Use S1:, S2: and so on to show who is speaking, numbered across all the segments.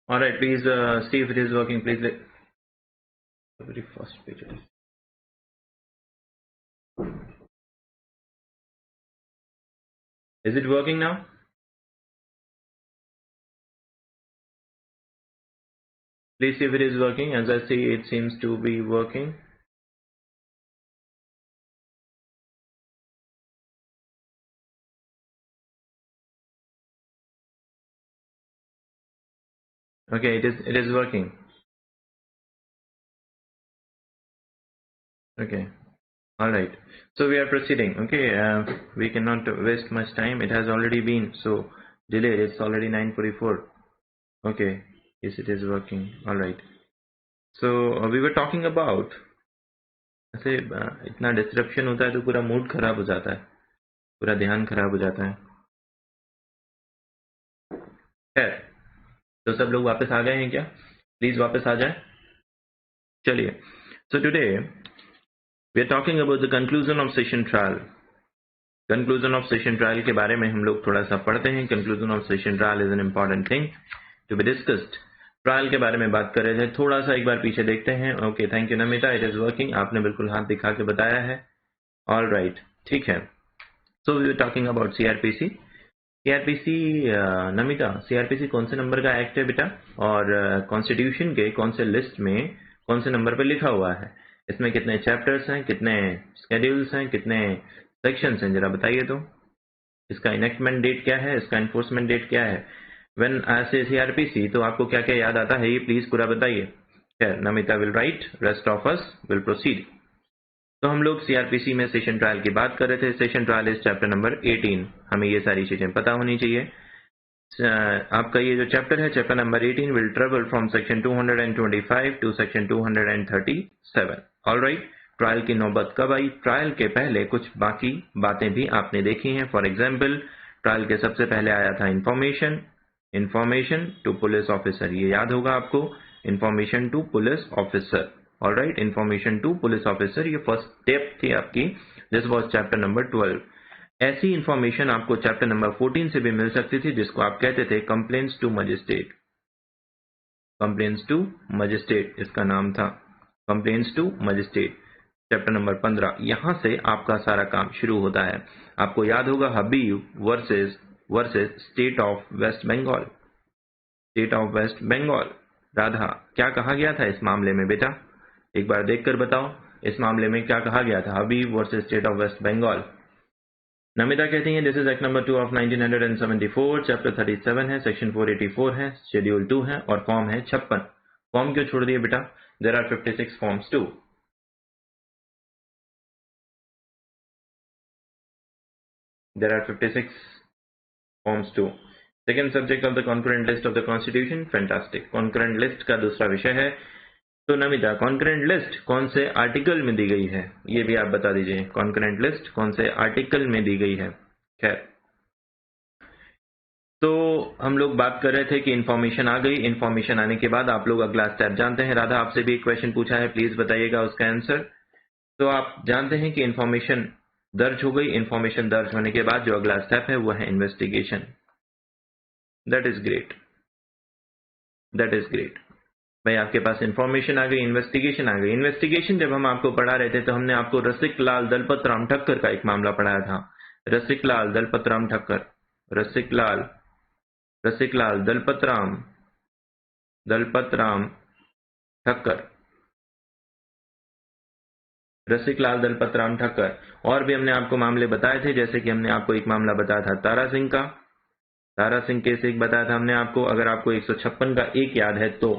S1: All right, please see if it is working. Please, the very first page. Is it working now? Please see if it is working. As I see, it seems to be working. Okay, it is working. Okay. All right. So we are proceeding. Okay. We cannot waste much time. It has already been so delayed. It's already 9:44. Okay. Yes, it is working. All right. So we were talking about ऐसे इतना disruption होता है तो पूरा mood खराब हो जाता है, पूरा ध्यान खराब हो जाता है। खैर, तो सब लोग वापस आ गए हैं क्या? प्लीज वापस आ जाए। चलिए, so today we are talking about the conclusion of session trial. Conclusion of session trial के बारे में हम लोग थोड़ा सा पढ़ते हैं। Conclusion of session trial is an important thing to be discussed. Trial के बारे में बात कर रहे थे, थोड़ा सा एक बार पीछे देखते हैं। Okay, thank you Namita, it is working. आपने बिल्कुल हाथ दिखा के बताया है। ऑल राइट, ठीक है। So we are talking about CrPC. CrPC, Namita, CrPC कौन से नंबर का एक्ट है बेटा, और कॉन्स्टिट्यूशन के कौन से लिस्ट में कौन से नंबर पे लिखा हुआ है? इसमें कितने चैप्टर्स हैं, कितने स्केड्यूल्स हैं, कितने सेक्शंस हैं, जरा बताइए तो। इसका इनेक्टमेंट डेट क्या है, इसका एनफोर्समेंट डेट क्या है? व्हेन आई से सीआरपीसी तो आपको क्या क्या याद आता है, ये प्लीज पूरा बताइए। खैर, Namita will write, rest of us will proceed. तो हम लोग सीआरपीसी में सेशन ट्रायल की बात कर रहे थे। Session trial is chapter number 18। हमें ये सारी चीजें पता होनी चाहिए। आपका ये जो चैप्टर है, chapter number 18 will travel from section 225 to section 237। Alright, trial की नौबत कब आई? ट्रायल के पहले कुछ बाकी बातें भी आपने देखी हैं। फॉर एग्जाम्पल, ट्रायल के सबसे पहले आया था information, information to police officer, ये याद होगा आपको, information to police officer. Alright, information to police officer, ये फर्स्ट स्टेप थी आपकी। This was chapter number 12। ऐसी इंफॉर्मेशन आपको चैप्टर नंबर 14 से भी मिल सकती थी, जिसको आप कहते थे complaints to magistrate. Complaints to magistrate इसका नाम था, complaints to magistrate. Chapter number 15, यहां से आपका सारा काम शुरू होता है। आपको याद होगा Habib versus state of West Bengal. State of West Bengal, Radha, क्या कहा गया था इस मामले में बेटा? एक बार देखकर बताओ, इस मामले में क्या कहा गया था? Habib versus state of West Bengal. Namita कहती है this is act number 2 of 1974। Chapter 37 है, सेक्शन 484 है, शेड्यूल 2 है और फॉर्म है 56। फॉर्म क्यों छोड़ दिए बेटा? There are 56 forms two. There are 56 forms two. Second subject of the concurrent list of the constitution. Fantastic, concurrent list का दूसरा विषय है। तो नमिता, कॉन्करेंट लिस्ट कौन से आर्टिकल में दी गई है, ये भी आप बता दीजिए। कॉन्करेंट लिस्ट कौन से आर्टिकल में दी गई है? खैर, तो हम लोग बात कर रहे थे कि इंफॉर्मेशन आ गई। इंफॉर्मेशन आने के बाद आप लोग अगला स्टेप जानते हैं। राधा, आपसे भी एक क्वेश्चन पूछा है, प्लीज बताइएगा उसका आंसर। तो आप जानते हैं कि इंफॉर्मेशन दर्ज हो गई। इंफॉर्मेशन दर्ज होने के बाद जो अगला स्टेप है वो है investigation. That is great, that is great. भाई, आपके पास इंफॉर्मेशन आ गई, इन्वेस्टिगेशन आ गई। इन्वेस्टिगेशन जब हम आपको पढ़ा रहे थे तो हमने आपको रसिक लाल दलपत राम ठक्कर का एक मामला पढ़ाया था। रसिक लाल दलपत राम ठक्कर, रसिक लाल दलपत राम ठक्कर, रसिक लाल दलपत राम ठक्कर। और भी हमने आपको मामले बताए थे, जैसे कि हमने आपको एक मामला बताया था तारा सिंह का, तारा सिंह केस एक बताया था हमने आपको, अगर आपको 156 का एक याद है तो।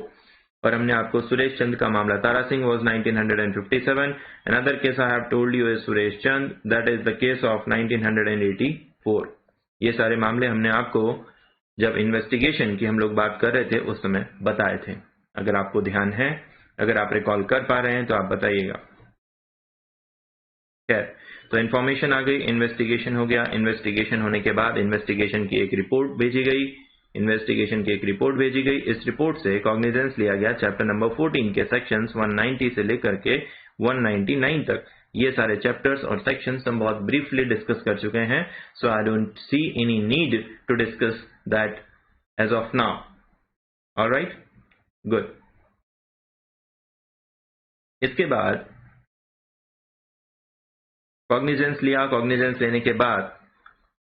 S1: और हमने आपको सुरेश चंद का मामला, Tara Singh was 1957, another case I have told you is Suresh Chand, that is the case of 1984। ये सारे मामले हमने आपको जब इन्वेस्टिगेशन की हम लोग बात कर रहे थे उस समय बताए थे। अगर आपको ध्यान है, अगर आप रिकॉल कर पा रहे हैं तो आप बताइएगा। खैर, तो इन्फॉर्मेशन आ गई, इन्वेस्टिगेशन हो गया। इन्वेस्टिगेशन होने के बाद इन्वेस्टिगेशन की एक रिपोर्ट भेजी गई। इन्वेस्टिगेशन की एक रिपोर्ट भेजी गई। इस रिपोर्ट से कॉग्निजेंस लिया गया चैप्टर नंबर 14 के सेक्शंस 190 से लेकर के 199 तक। ये सारे चैप्टर्स और सेक्शंस हम बहुत ब्रीफली डिस्कस कर चुके हैं, so I don't see any need to discuss that as of now. Alright, good. इसके बाद कॉग्निजेंस लिया, कॉग्निजेंस लेने के बाद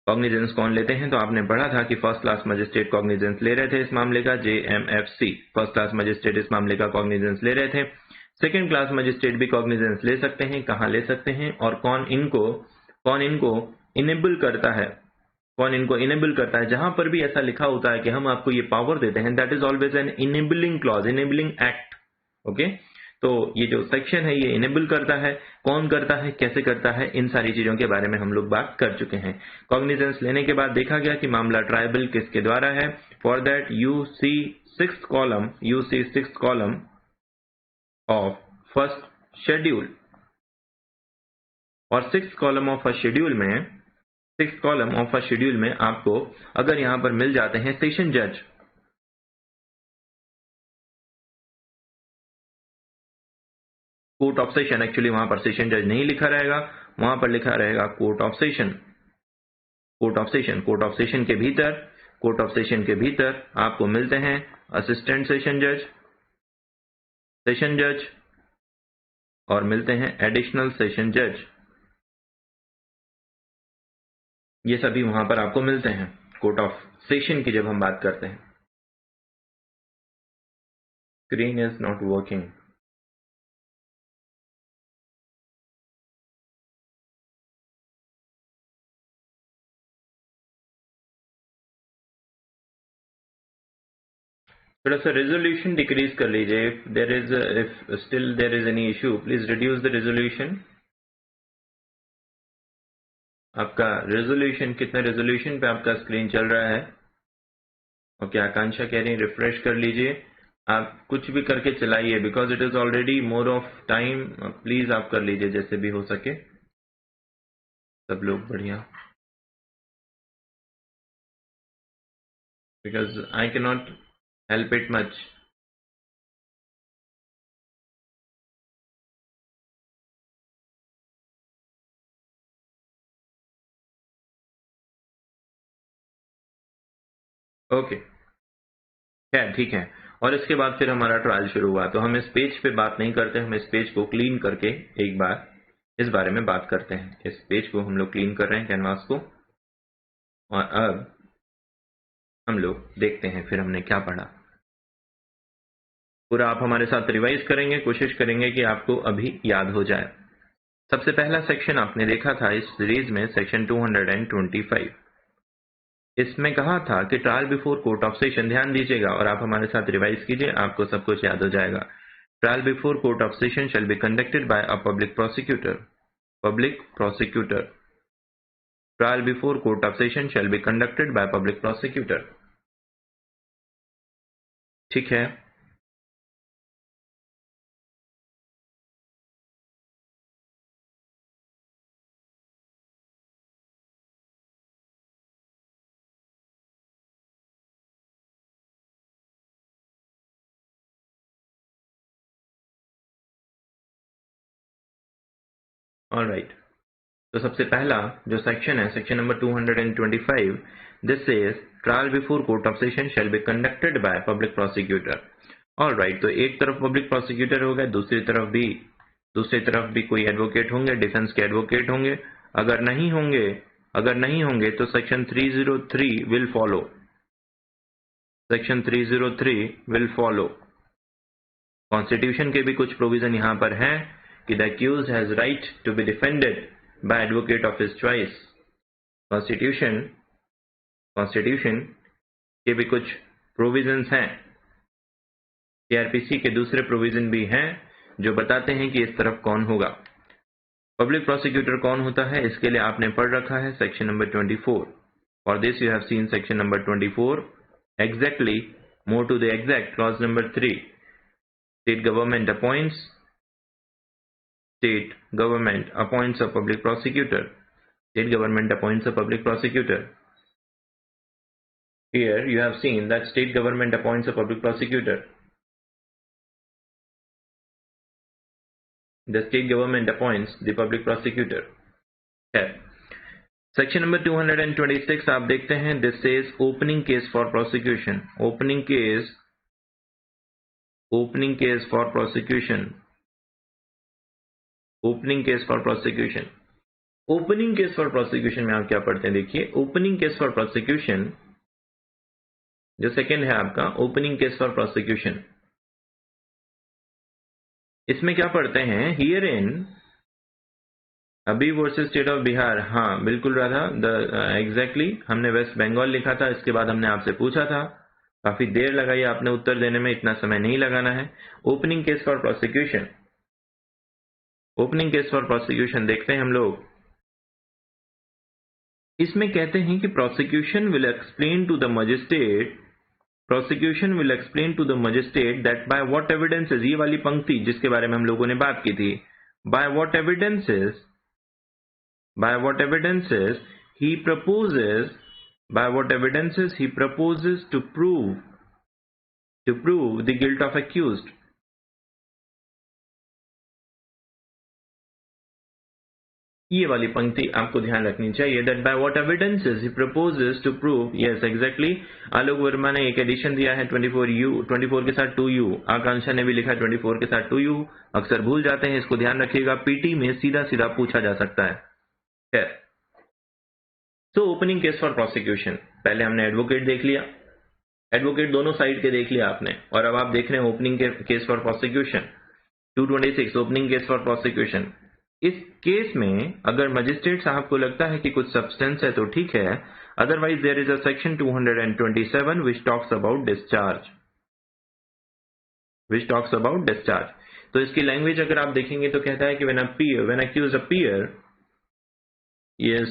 S1: कॉग्निजेंस कौन लेते हैं, तो आपने पढ़ा था कि फर्स्ट क्लास मजिस्ट्रेट कॉग्निजेंस ले रहे थे इस मामले का, JMFC फर्स्ट क्लास मजिस्ट्रेट इस मामले का कॉग्निजेंस ले रहे थे। सेकंड क्लास मजिस्ट्रेट भी कॉग्निजेंस ले सकते हैं, कहां ले सकते हैं और कौन इनको इनेबल करता है, कौन इनको इनेबल करता है। जहां पर भी ऐसा लिखा होता है कि हम आपको ये पावर देते हैं, that is always an enabling clause, enabling act. Okay, तो ये जो सेक्शन है ये इनेबल करता है, कौन करता है, कैसे करता है, इन सारी चीजों के बारे में हम लोग बात कर चुके हैं। कॉग्निजेंस लेने के बाद देखा गया कि मामला ट्रायबल किसके द्वारा है। For that you see sixth column of first schedule, और sixth column of a schedule में आपको अगर यहां पर मिल जाते हैं सेशन जज, कोर्ट ऑफ सेशन, एक्चुअली वहां पर सेशन जज नहीं लिखा रहेगा, वहां पर लिखा रहेगा court of session. Court of session के भीतर आपको मिलते हैं असिस्टेंट सेशन जज और मिलते हैं एडिशनल सेशन जज। ये सभी वहां पर आपको मिलते हैं कोर्ट ऑफ सेशन की जब हम बात करते हैं। Screen is not working. थोड़ा सा रेजोल्यूशन डिक्रीज कर लीजिए। If still there is any issue, please reduce the resolution. आपका रेजोल्यूशन, कितने रेजोल्यूशन पे आपका स्क्रीन चल रहा है? ओके, आकांक्षा कह रही है रिफ्रेश कर लीजिए। आप कुछ भी करके चलाइए, because it is already more of time. Please आप कर लीजिए जैसे भी हो सके। सब लोग बढ़िया, because I can not help it much. Okay, खैर ठीक है। और इसके बाद फिर हमारा ट्रायल शुरू हुआ। तो हम इस पेज पे बात नहीं करते, हम इस पेज को क्लीन करके एक बार इस बारे में बात करते हैं। इस पेज को हम लोग क्लीन कर रहे हैं, कैनवास को, और अब हम लोग देखते हैं फिर हमने क्या पढ़ा। पूरा आप हमारे साथ रिवाइज करेंगे, कोशिश करेंगे कि आपको अभी याद हो जाए। सबसे पहला सेक्शन आपने देखा था इस सीरीज में, सेक्शन 225। इसमें कहा था कि trial before court of session, ध्यान दीजिएगा और आप हमारे साथ रिवाइज कीजिए, आपको सब कुछ याद हो जाएगा। Trial before court of session shall be conducted by a public prosecutor. Trial before court of session shall be conducted by public prosecutor. ठीक है, ऑलराइट। तो सबसे पहला जो सेक्शन है, section number 225, this is trial before court of session shall be conducted by public prosecutor. Alright, तो एक तरफ पब्लिक प्रोसिक्यूटर हो गए, दूसरी तरफ भी कोई एडवोकेट होंगे, डिफेंस के एडवोकेट होंगे। अगर नहीं होंगे तो section 303 will follow. Section 303 will follow. Constitution के भी कुछ प्रोविजन यहां पर हैं कि the accused has right to be defended by advocate of his choice. Constitution के भी कुछ प्रोविजंस हैं, सीआरपीसी के दूसरे प्रोविजन भी हैं जो बताते हैं कि इस तरफ कौन होगा। पब्लिक प्रोसिक्यूटर कौन होता है, इसके लिए आपने पढ़ रखा है section number 24। For this you have seen section number 24 exactly, more to the exact, clause number 3, state government appoints a public prosecutor. State government appoints a public prosecutor. Here you have seen that state government appoints a public prosecutor. The state government appoints the public prosecutor. Here, section number 226 आप देखते हैं, this is opening case for prosecution. Opening case opening case for prosecution. Opening case for prosecution. Opening case for prosecution में आप क्या पढ़ते हैं? देखिए, opening case for prosecution जो सेकेंड है आपका, opening case for prosecution, इसमें क्या पढ़ते हैं? Herein अभी वर्सेस स्टेट ऑफ बिहार. हाँ बिल्कुल राधा, एग्जैक्टली हमने वेस्ट बंगाल लिखा था, इसके बाद हमने आपसे पूछा था, काफी देर लगाई आपने उत्तर देने में, इतना समय नहीं लगाना है. Opening case for prosecution. Opening case for prosecution देखते हैं हम लोग. इसमें कहते हैं कि prosecution will explain to the magistrate, prosecution will explain to the magistrate that by what evidences, ये वाली पंक्ति जिसके बारे में हम लोगों ने बात की थी, bye what evidences, by what evidences he proposes, by what evidences he proposes to prove the guilt of accused. ये वाली पंक्ति आपको ध्यान रखनी चाहिए. that by what evidences he proposes to prove. yes exactly. आलोक वर्मा ने एक एडिशन दिया है 24U, 24 के साथ 2U. आकांक्षा ने भी लिखा 24 के साथ 2U. अक्सर भूल जाते हैं, इसको ध्यान रखिएगा, पीटी में सीधा सीधा पूछा जा सकता है. तो ओपनिंग केस फॉर प्रोसिक्यूशन, पहले हमने एडवोकेट देख लिया, एडवोकेट दोनों साइड के देख लिया आपने, और अब आप देख रहे हैं opening case for prosecution. 226 opening case for prosecution. इस केस में अगर मजिस्ट्रेट साहब को लगता है कि कुछ सब्सटेंस है तो ठीक है, otherwise there is a section 227 which talks about discharge, which talks about discharge. तो इसकी लैंग्वेज अगर आप देखेंगे तो कहता है कि when accused appear, yes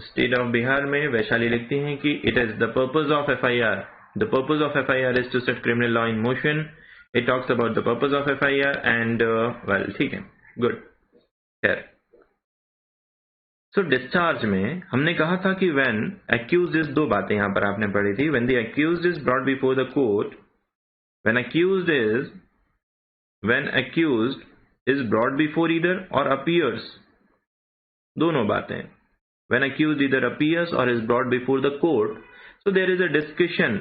S1: state of Bihar में वैशाली लिखती हैं कि it is the purpose of FIR, the purpose of FIR is to set criminal law in motion. It talks about the purpose of FIR and well ठीक है, good. खैर, सो discharge में हमने कहा था कि व्हेन अक्यूज्ड इज, दो बातें यहां पर आपने पढ़ी थी. When the accused is brought before the court, when accused is brought before either और अपीयर्स, दोनों बातें. When accused either appears or is brought before the court, so there is a discussion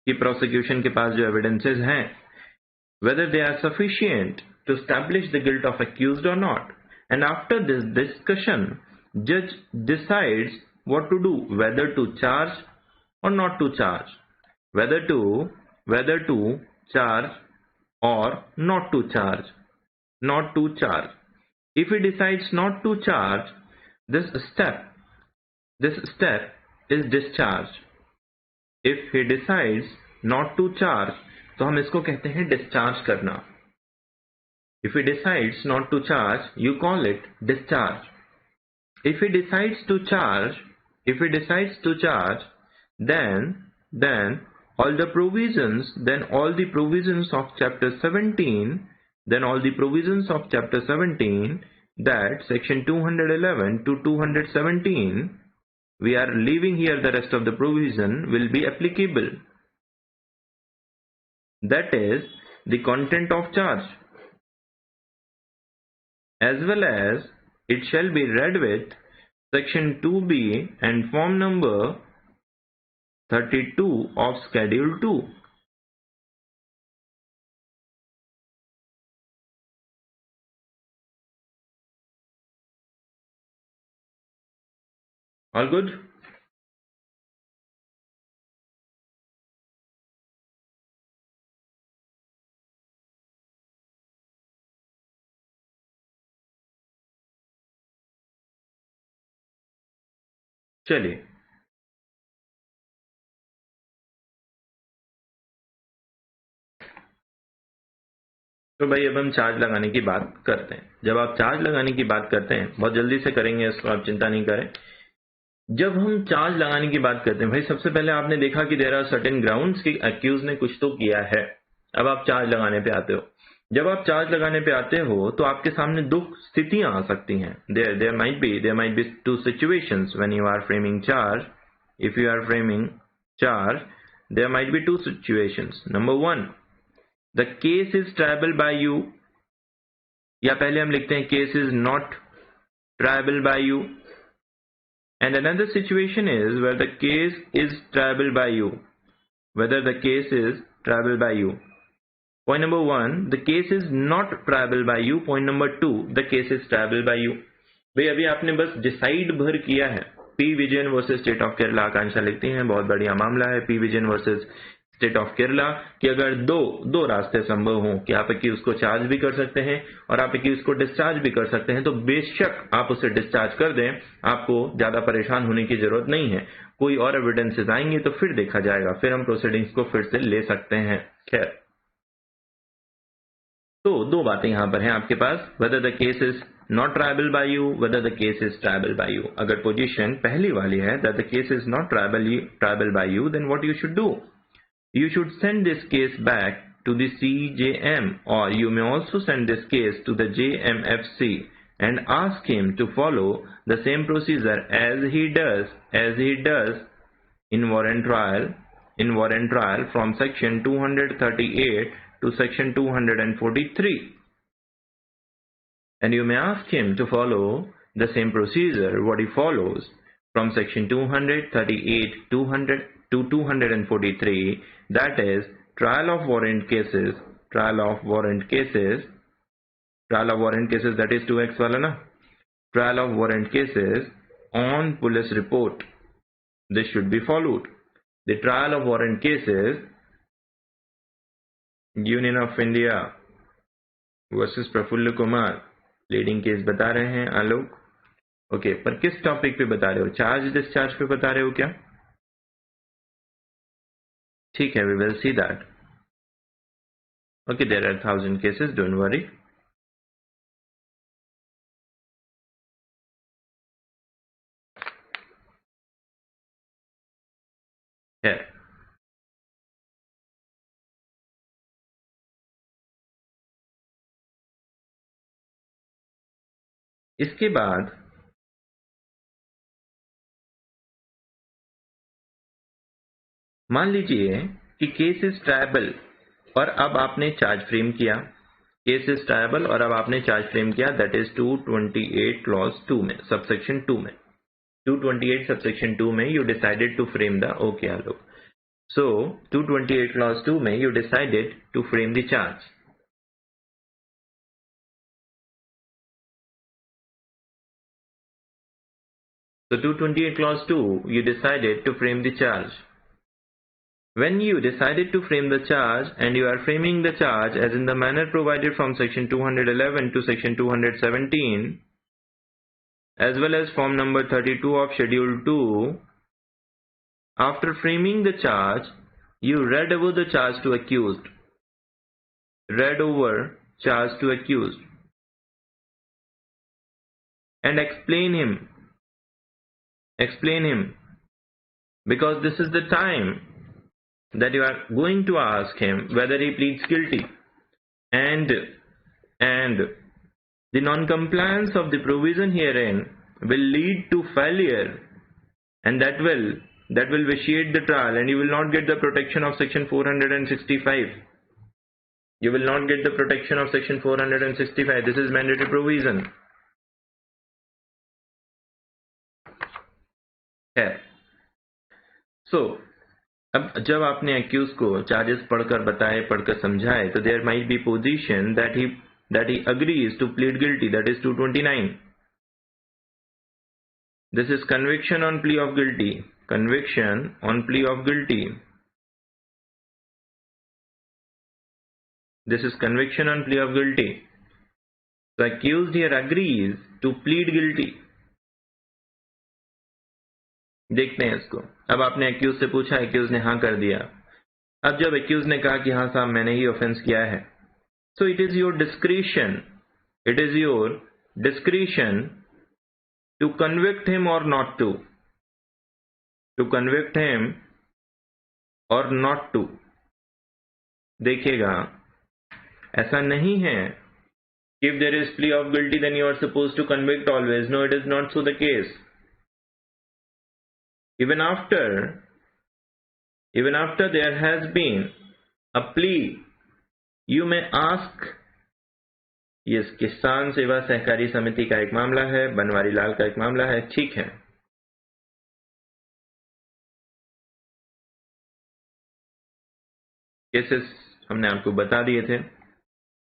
S1: कि prosecution के पास जो evidences हैं, whether they are sufficient to establish the guilt of accused or not. And after this discussion, judge decides what to do, whether to charge or not to charge, whether to charge or not to charge, not to charge. If he decides not to charge, this step is discharge. If he decides not to charge, तो हम इसको कहते हैं discharge करना. If he decides not to charge, you call it discharge. If he decides to charge, then all the provisions of chapter 17, that section 211 to 217, we are leaving here the rest of the provision, will be applicable. That is the content of charge, as well as it shall be read with section 2B and form number 32 of schedule 2. All good? चलिए, तो भाई अब हम charge लगाने की बात करते हैं. जब आप चार्ज लगाने की बात करते हैं, बहुत जल्दी से करेंगे इसको, आप चिंता नहीं करें. जब हम चार्ज लगाने की बात करते हैं भाई, सबसे पहले आपने देखा कि देयर आर सर्टेन ग्राउंड्स कि अक्यूज ने कुछ तो किया है. अब आप चार्ज लगाने पे आते हो. जब आप चार्ज लगाने पे आते हो तो आपके सामने दो स्थितियां आ सकती हैं. There might be two situations when you are framing charge. If you are framing charge, there might be two situations. Number 1, the case is triable by you, या पहले हम लिखते हैं case is not triable by you. And another situation is where the case is triable by you. whether the case is triable by you. Point number 1, the case is not triable by you. Point number 2, the case is triable by you. भाई अभी आपने बस decide भर किया है. P Vijayan versus state of Kerala. Akanksha लिखती हैं बहुत बढ़िया मामला है P Vijayan versus state of Kerala कि अगर दो रास्ते संभव हों कि आप एक्यूज को चार्ज भी कर सकते हैं और आप एक्यूज को डिस्चार्ज भी कर सकते हैं, तो बेशक आप उसे डिस्चार्ज कर दें, आपको ज्यादा परेशान होने की जरूरत नहीं है. कोई और एविडेंसेस आएंगे तो फिर देखा जाएगा, फिर हम प्रोसीडिंग्स को फिर से ले सकते हैं. खैर, तो दो बातें यहां पर हैं आपके पास, whether the case is not triable by you, whether the case is triable by you. अगर पोजीशन पहली वाली है that the case is not triable by you, then what you should do? You should send this case back to the CJM, or you may also send this case to the JMFC and ask him to follow the same procedure as he does in warrant trial from section 238 to section 243. And you may ask him to follow the same procedure what he follows from section 238 to 243, that is trial of warrant cases, that is 2x wala na, trial of warrant cases on police report. This should be followed. The trial of warrant cases, Union of India versus Prafulla Kumar, leading case बता रहे हैं आलोक. Okay, पर किस topic पे बता रहे हो? Charge discharge पे बता रहे हो क्या? ठीक है, we will see that. Okay, there are 1,000 cases, don't worry. Here. इसके बाद मान लीजिए कि केस इज ट्रायबल और अब आपने चार्ज फ्रेम किया. केस इज ट्रायबल और अब आपने चार्ज फ्रेम किया, दैट इज 228 क्लॉज 2 में, सबसेक्शन 2 में. 228 सबसेक्शन 2 में you decided to frame the, okay Alok, so 228 clause 2 में you decided to frame the charge. So 228 clause 2, you decided to frame the charge. When you decided to frame the charge and you are framing the charge as in the manner provided from section 211 to section 217 as well as form number 32 of schedule 2, after framing the charge, you read over the charge to accused. And explain him, because this is the time that you are going to ask him whether he pleads guilty, and the non-compliance of the provision herein will lead to failure, and that will vitiate the trial, and you will not get the protection of section 465. You will not get the protection of section 465. This is mandatory provision. है. सो अब जब आपने accused को charges पढ़कर बताए, पढ़कर समझाए, तो there might be position that he agrees to plead guilty, that is 229. This is conviction on plea of guilty. This is conviction on plea of guilty. The accused here agrees to plead guilty. देखते हैं इसको. अब आपने accused से पूछा, accused ने हाँ कर दिया. अब जब एक्यूज ने कहा कि हाँ साहब मैंने ही ऑफेंस किया है, so it is your discretion to convict him और नॉट टू. देखिएगा, ऐसा नहीं है if there is plea of guilty then you are supposed to convict always. No, it is not so the case. Even after there has been a plea, you may ask. ये किसान सेवा सहकारी समिति का एक मामला है, बनवारी लाल का एक मामला है, ठीक है. केसेस हमने आपको बता दिए थे।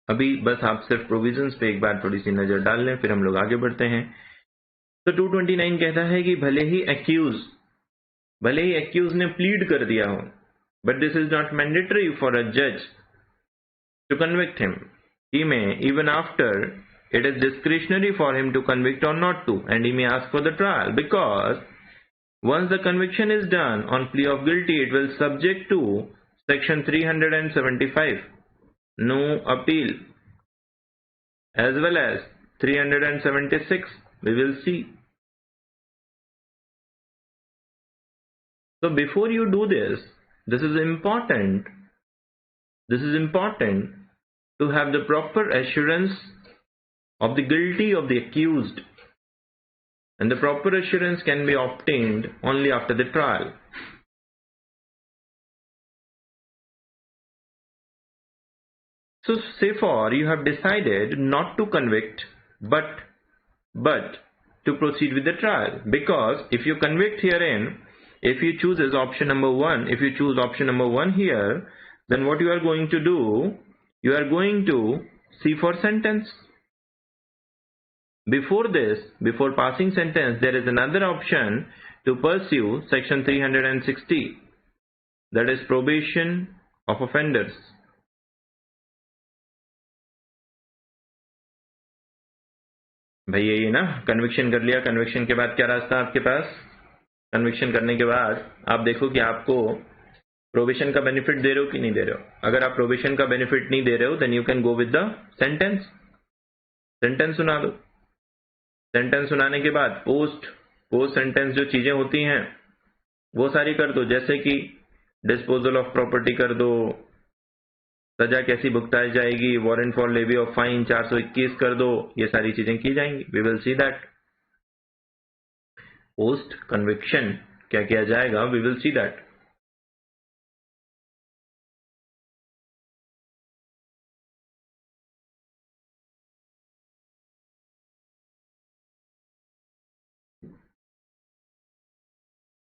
S1: अभी बस आप सिर्फ प्रोविजंस पे एक बार थोड़ी सी नजर डाल लें, फिर हम लोग आगे बढ़ते हैं। तो 229 कहता है कि भले ही एक्यूज ने प्लीड कर दिया हो, but this is not mandatory for a जज to convict him. He may, even after it is discretionary for him to convict or not to, and he may ask for the trial, because once the conviction is done on plea of guilty, it will subject to section 375, no appeal, as well as 376. We will see. So before you do this, this is important to have the proper assurance of the guilty of the accused, and the proper assurance can be obtained only after the trial. So say for you have decided not to convict but to proceed with the trial, because if you convict herein, if you choose option number 1 here, then what you are going to do, you are going to see for sentence. Before this, before passing sentence, there is another option to pursue section 360, that is probation of offenders. भैया ये ना conviction कर लिया, conviction के बाद क्या रास्ता आपके पास? कन्विक्शन करने के बाद आप देखो कि आपको प्रोबेशन का बेनिफिट दे रहे हो कि नहीं दे रहे हो। अगर आप प्रोबेशन का बेनिफिट नहीं दे रहे हो, then you can go with the sentence. Sentence सुना दो। सेंटेंस सुनाने के बाद पोस्ट सेंटेंस जो चीजें होती हैं वो सारी कर दो, जैसे कि डिस्पोजल ऑफ प्रॉपर्टी कर दो, सजा कैसी भुगताई जाएगी, warrant for levy of fine 421 कर दो, ये सारी चीजें की जाएंगी। We will see that post conviction क्या किया जाएगा, वी विल सी दैट।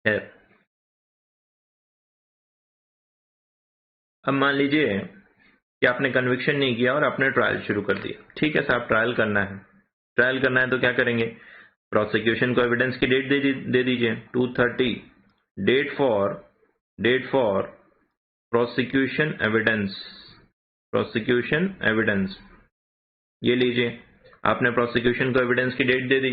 S1: है। अब मान लीजिए कि आपने कन्विक्शन नहीं किया और आपने ट्रायल शुरू कर दिया। ठीक है साहब, ट्रायल करना है तो क्या करेंगे? प्रोसिक्यूशन को एविडेंस की डेट दे दीजिए 230, डेट फॉर प्रोसिक्यूशन एविडेंस। ये लीजिए, आपने प्रोसिक्यूशन को एविडेंस की डेट दे दी।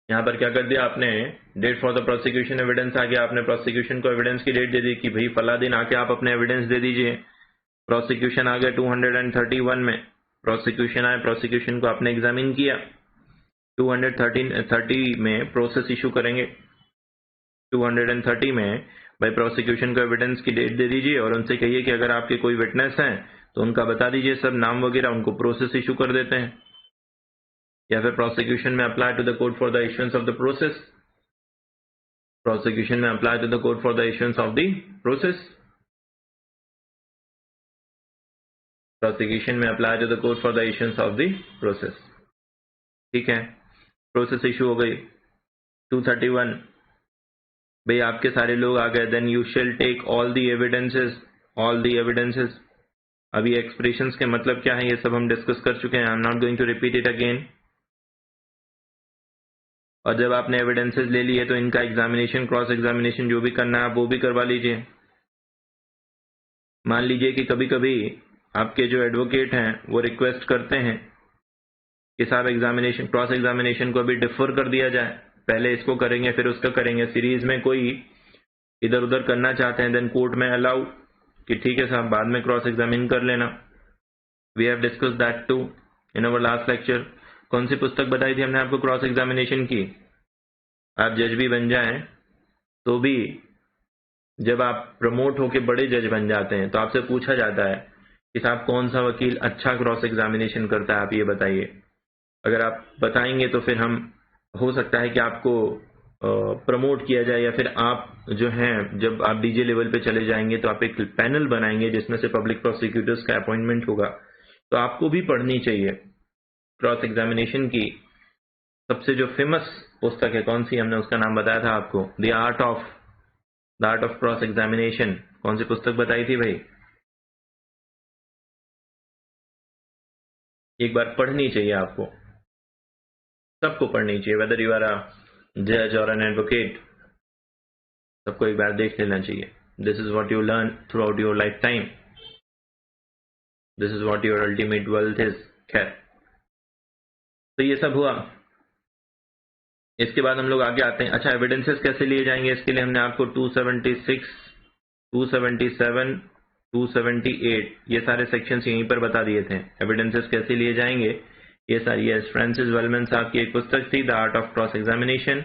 S1: यहां पर क्या कर दिया आपने? Date for the prosecution evidence आ गया, आपने प्रोसिक्यूशन को एविडेंस की डेट दे दी कि भाई फला दिन आके आप अपने एविडेंस दे दीजिए। प्रोसिक्यूशन आ गया 231 में, प्रोसिक्यूशन आए, प्रोसिक्यूशन को आपने एग्जामिन किया। 230 में प्रोसेस इशू करेंगे। 230 में भाई प्रोसिक्यूशन को एविडेंस की डेट दे दीजिए और उनसे कहिए कि अगर आपके कोई विटनेस हैं तो उनका बता दीजिए सब नाम वगैरह, उनको प्रोसेस इशू कर देते हैं। या फिर प्रोसिक्यूशन में apply to the court for the issuance of the process, prosecution में apply to the court for the issuance of the process, prosecution में apply to the court for the issuance of the process. ठीक है, process issue हो गई। 231 भाई आपके सारे लोग आ गए, then you shall take all the evidences. अभी एक्सप्रेशंस के मतलब क्या है ये सब हम डिस्कस कर चुके हैं, I am not going to repeat it again. और जब आपने एविडेंसेस ले लिए तो इनका एग्जामिनेशन, क्रॉस एग्जामिनेशन जो भी करना है आप वो भी करवा लीजिए। मान लीजिए कि कभी कभी आपके जो एडवोकेट हैं वो रिक्वेस्ट करते हैं कि साहब एग्जामिनेशन, क्रॉस एग्जामिनेशन को अभी डिफर कर दिया जाए, पहले इसको करेंगे फिर उसका करेंगे। सीरीज में कोई इधर उधर करना चाहते हैं, देन कोर्ट में अलाउ कि ठीक है साहब बाद में क्रॉस एग्जामिन कर लेना। We have discuss that too in our last lecture. कौन सी पुस्तक बताई थी हमने आपको क्रॉस एग्जामिनेशन की? आप जज भी बन जाएं तो भी जब आप प्रमोट होके बड़े जज बन जाते हैं तो आपसे पूछा जाता है कि साहब कौन सा वकील अच्छा क्रॉस एग्जामिनेशन करता है, आप ये बताइए। अगर आप बताएंगे तो फिर हम, हो सकता है कि आपको प्रमोट किया जाए, या फिर आप जो हैं जब आप डीजे लेवल पे चले जाएंगे तो आप एक पैनल बनाएंगे जिसमें से पब्लिक प्रोसिक्यूटर्स का अपॉइंटमेंट होगा। तो आपको भी पढ़नी चाहिए क्रॉस एग्जामिनेशन की सबसे जो फेमस पुस्तक है, कौन सी हमने उसका नाम बताया था आपको? The art of cross examination. कौन सी पुस्तक बताई थी भाई? एक बार पढ़नी चाहिए आपको, सबको पढ़नी चाहिए, वेदर यू आर अ जज और एन एडवोकेट, सबको एक बार देख लेना चाहिए। दिस is what you learn through out your life time, this is what your ultimate wealth is. खैर, तो ये सब हुआ। इसके बाद हम लोग आगे आते हैं। अच्छा, एविडेंसेस कैसे लिए जाएंगे, इसके लिए हमने आपको 276, 277, 278 ये सारे सेक्शंस यहीं पर बता दिए थे। एविडेंसेस कैसे लिए जाएंगे ये सारी, यस, फ्रांसिस वेलमन साहब की एक पुस्तक थी, the art of cross examination.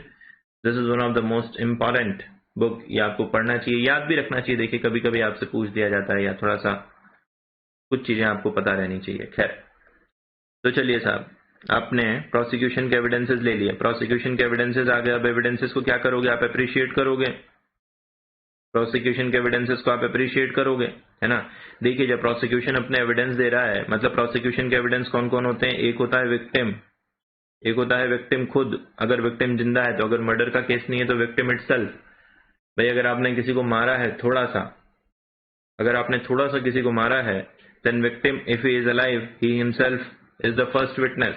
S1: This is one of the most important book, ये आपको पढ़ना चाहिए, याद भी रखना चाहिए। देखिए कभी कभी आपसे पूछ दिया जाता है, या थोड़ा सा कुछ चीजें आपको पता रहनी चाहिए। खैर, तो चलिए साहब, आपने प्रोसिक्यूशन के एविडेंसेस ले लिए, प्रोसिक्यूशन के एविडेंसेस आ गए। अब एविडेंसेस को क्या करोगे आप, अप्रिशिएट करोगे। प्रोसिक्यूशन के एविडेंसेस को आप अप्रिशिएट करोगे, है ना। देखिए, जब प्रोसिक्यूशन अपने एविडेंस दे रहा है, मतलब प्रोसिक्यूशन के एविडेंस कौन कौन होते हैं, एक होता है विक्टिम, एक होता है विक्टिम खुद, अगर विक्टिम जिंदा है तो, अगर मर्डर का केस नहीं है तो विक्टिम इटसेल्फ। भाई अगर आपने किसी को मारा है थोड़ा सा, अगर आपने थोड़ा सा किसी को मारा है, then victim if he is alive, he himself is the first witness.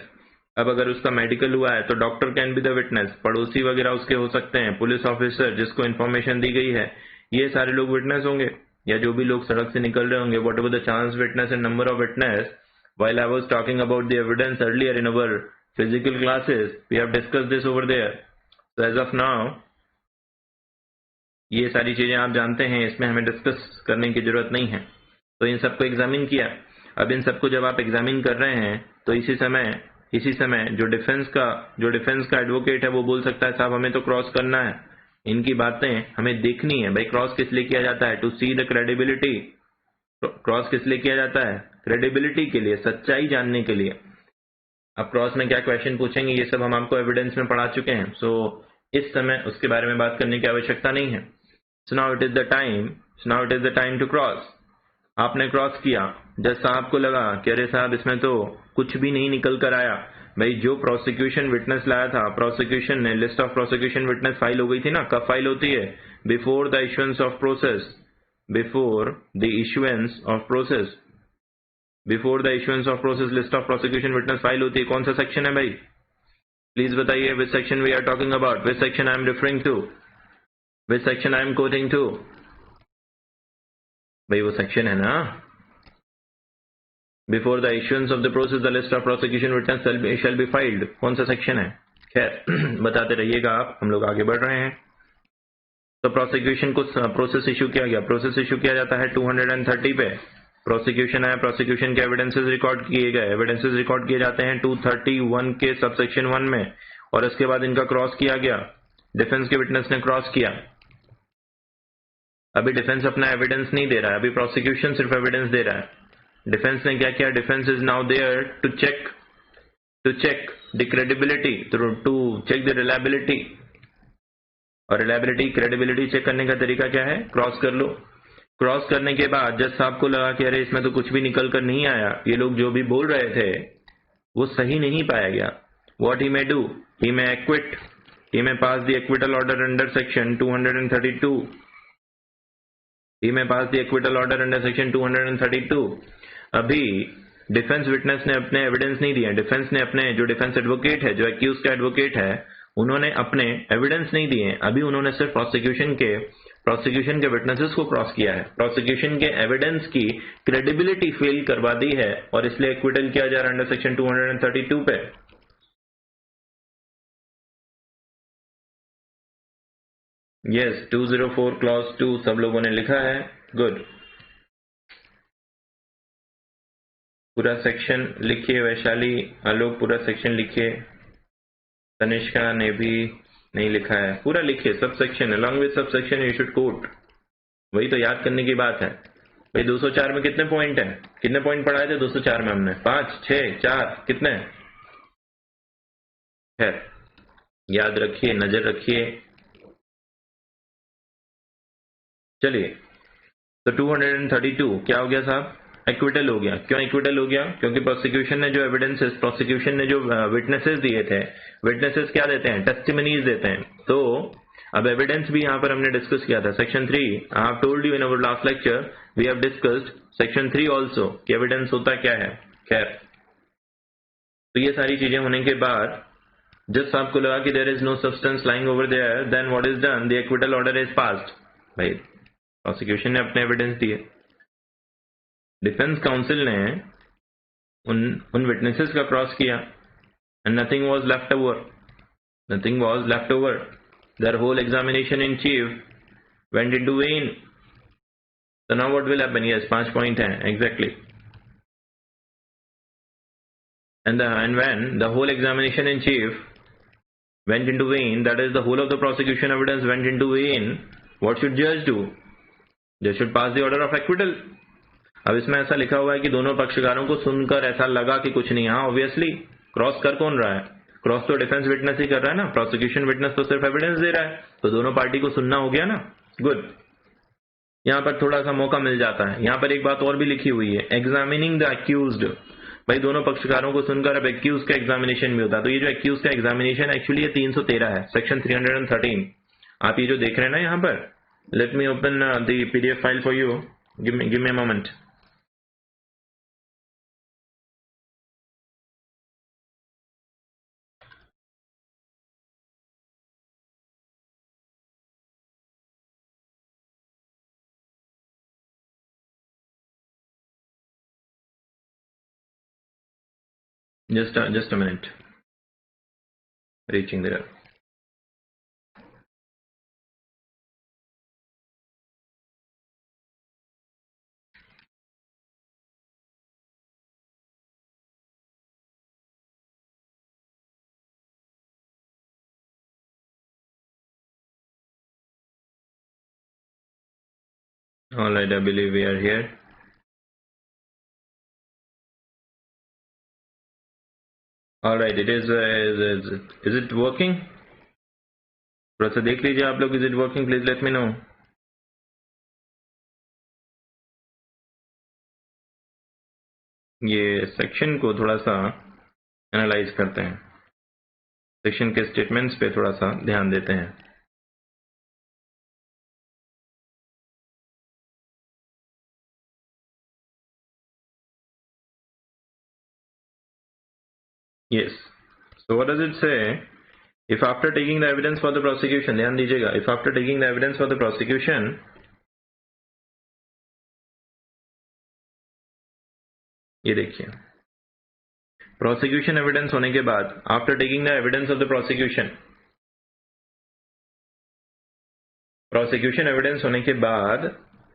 S1: अब अगर उसका मेडिकल हुआ है तो doctor can be the witness, पड़ोसी वगैरह उसके हो सकते हैं, पुलिस ऑफिसर जिसको इन्फॉर्मेशन दी गई है, ये सारे लोग विटनेस होंगे, या जो भी लोग सड़क से निकल रहे होंगे, what ever the chance witness and number of witness. while I was talking about the evidence earlier in our physical classes, we have discussed this over there. So as of now, ये सारी चीजें आप जानते हैं, इसमें हमें discuss करने की जरूरत नहीं है। तो इन सबको एग्जामिन किया। अब इन सबको जब आप एग्जामिन कर रहे हैं तो इसी समय जो डिफेंस का एडवोकेट है वो बोल सकता है, साहब हमें तो क्रॉस करना है, इनकी बातें हमें देखनी है। भाई क्रॉस किस लिए किया जाता है, to see the credibility. Cross किस लिए किया जाता है, क्रेडिबिलिटी के लिए, सच्चाई जानने के लिए। अब क्रॉस में क्या क्वेश्चन पूछेंगे ये सब हम आपको एविडेंस में पढ़ा चुके हैं, सो इस समय उसके बारे में बात करने की आवश्यकता नहीं है। So now it is the time to cross. आपने क्रॉस किया, जज साहब को लगा कि अरे साहब इसमें तो कुछ भी नहीं निकल कर आया। भाई जो प्रोसिक्यूशन विटनेस लाया था, प्रोसिक्यूशन ने list of prosecution witness file हो गई थी ना, कब फाइल होती है, before the issuance of process, before the issuance of process, before the issuance of process list of prosecution witness file होती है। कौन सा सेक्शन है भाई, प्लीज बताइए, which section we are talking about, which section I am referring to, which section I am quoting to. भाई वो section है ना, before the issuance of the process the list of prosecution witness shall be filed. कौन सा section है, खैर बताते रहिएगा आप, हम लोग आगे बढ़ रहे हैं। तो प्रोसिक्यूशन को प्रोसेस इशू किया गया, प्रोसेस इशू किया जाता है 230 पे। प्रोसिक्यूशन है, प्रोसिक्यूशन के एविडेंसेस रिकॉर्ड किए गए, एविडेंसेस रिकॉर्ड किए जाते हैं 231 के सबसेक्शन 1 में, और इसके बाद इनका क्रॉस किया गया, डिफेंस के विटनेस ने क्रॉस किया। अभी डिफेंस अपना एविडेंस नहीं दे रहा है, अभी प्रोसिक्यूशन सिर्फ एविडेंस दे रहा है। डिफेंस ने क्या किया, defence is now there to check the credibility, to check the reliability. और रिलायबिलिटी क्रेडिबिलिटी चेक करने का तरीका क्या है, क्रॉस कर लो। क्रॉस करने के बाद जज साहब को लगा कि अरे इसमें तो कुछ भी निकल कर नहीं आया, ये लोग जो भी बोल रहे थे वो सही नहीं पाया गया। What he may do, he may equity, he may pass the acquittal order under section 232, he may pass the acquittal order under section 232। अभी डिफेंस विटनेस ने अपने एविडेंस नहीं दिए, डिफेंस ने अपने, जो डिफेंस एडवोकेट है, जो एक्यूज का एडवोकेट है, उन्होंने अपने एविडेंस नहीं दिए। अभी उन्होंने सिर्फ प्रोसिक्यूशन के विटनेसेस को क्रॉस किया है, प्रोसिक्यूशन के एविडेंस की क्रेडिबिलिटी फेल करवा दी है, और इसलिए एक्विटल किया जा रहा है अंडर सेक्शन 232 पे। यस, 204 क्लॉज 2 सब लोगों ने लिखा है, गुड। पूरा सेक्शन लिखिए, वैशाली, आलोक पूरा सेक्शन लिखिए, तनिष्का ने भी नहीं लिखा है, पूरा लिखिए subsection, along with subsection you should quote. वही तो याद करने की बात है। भाई 204 में कितने पॉइंट हैं, कितने पॉइंट पढ़ाए थे 204 में हमने, 5, 6, 4, कितने है, याद रखिए, नजर रखिए। चलिए, तो 232 क्या हो गया साहब, एक्विटल हो गया। क्यों एक्विटल हो गया, क्योंकि प्रोसिक्यूशन ने जो एविडेंसेस, प्रोसिक्यूशन ने जो विटनेसेस दिए थे, विटनेसेस क्या देते हैं, टेस्टिमनीज देते हैं। तो अब एविडेंस भी यहां पर हमने डिस्कस किया था, section 3, I have told you in our last lecture, we have discussed section 3 also कि एविडेंस होता क्या है। खैर, तो ये सारी चीजें होने के बाद जस्ट आपको लगा कि there is no substance lying over there, then what is done, the acquittal order is passed. भाई प्रोसिक्यूशन ने अपने एविडेंस दिए, डिफेंस काउंसिल ने उन विटनेसेस का क्रॉस किया, and nothing was left over, nothing was left over, their whole examination in chief went into vain. So now what will happen? Yes, 5 point है exactly. And when the whole examination in chief went into vain, that is the whole of the prosecution evidence went into vain, what should judge do? Judge should pass the order of acquittal. अब इसमें ऐसा लिखा हुआ है कि दोनों पक्षकारों को सुनकर ऐसा लगा कि कुछ नहीं, हाँ ऑब्वियसली क्रॉस कर कौन रहा है, क्रॉस तो डिफेंस विटनेस ही कर रहा है ना, प्रोसिक्यूशन विटनेस तो सिर्फ एविडेंस दे रहा है, तो दोनों पार्टी को सुनना हो गया ना, गुड। यहाँ पर थोड़ा सा मौका मिल जाता है। यहाँ पर एक बात और भी लिखी हुई है, एग्जामिनिंग द अक्यूज्ड। भाई दोनों पक्षकारों को सुनकर अब एक्यूज का एग्जामिनेशन भी होता है। तो ये जो एक्यूज का एग्जामिनेशन एक्चुअली ये 313 है, सेक्शन 313। आप ये जो देख रहे हैं ना यहाँ पर, let me open the PDF file for you, give me a moment. Just a minute. Reaching there. All right, I believe we are here. All right, it is it working? थोड़ा सा देख लीजिए आप लोग, is it working? Please let me know. ये section को थोड़ा सा एनालाइज करते हैं, सेक्शन के स्टेटमेंट्स पे थोड़ा सा ध्यान देते हैं। Yes. So what does it say? If after taking the evidence for the prosecution, ध्यान दीजिएगा, if after taking the evidence for the prosecution, ये देखिए प्रोसिक्यूशन एविडेंस होने के बाद, after taking the evidence of the prosecution evidence होने के बाद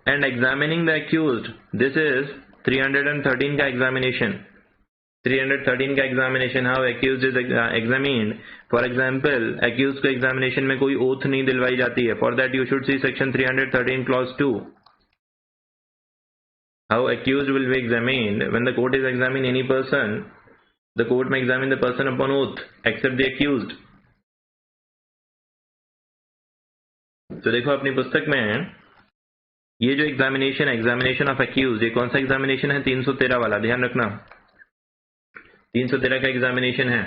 S1: and examining the accused, this is 313 का एग्जामिनेशन, 313 का examination, how accused is examined. For example accused को एग्जामिनेशन में कोई ओथ नहीं दिलवाई जाती है, for that you should see section 313 clause 2। How accused will be examined? When the court is examining any person, the court may examine the person upon oath, except the accused. तो देखो अपनी पुस्तक में ये जो एग्जामिनेशन है, examination of accused, ये कौन सा एग्जामिनेशन है? 313 वाला, ध्यान रखना 313 का एग्जामिनेशन है।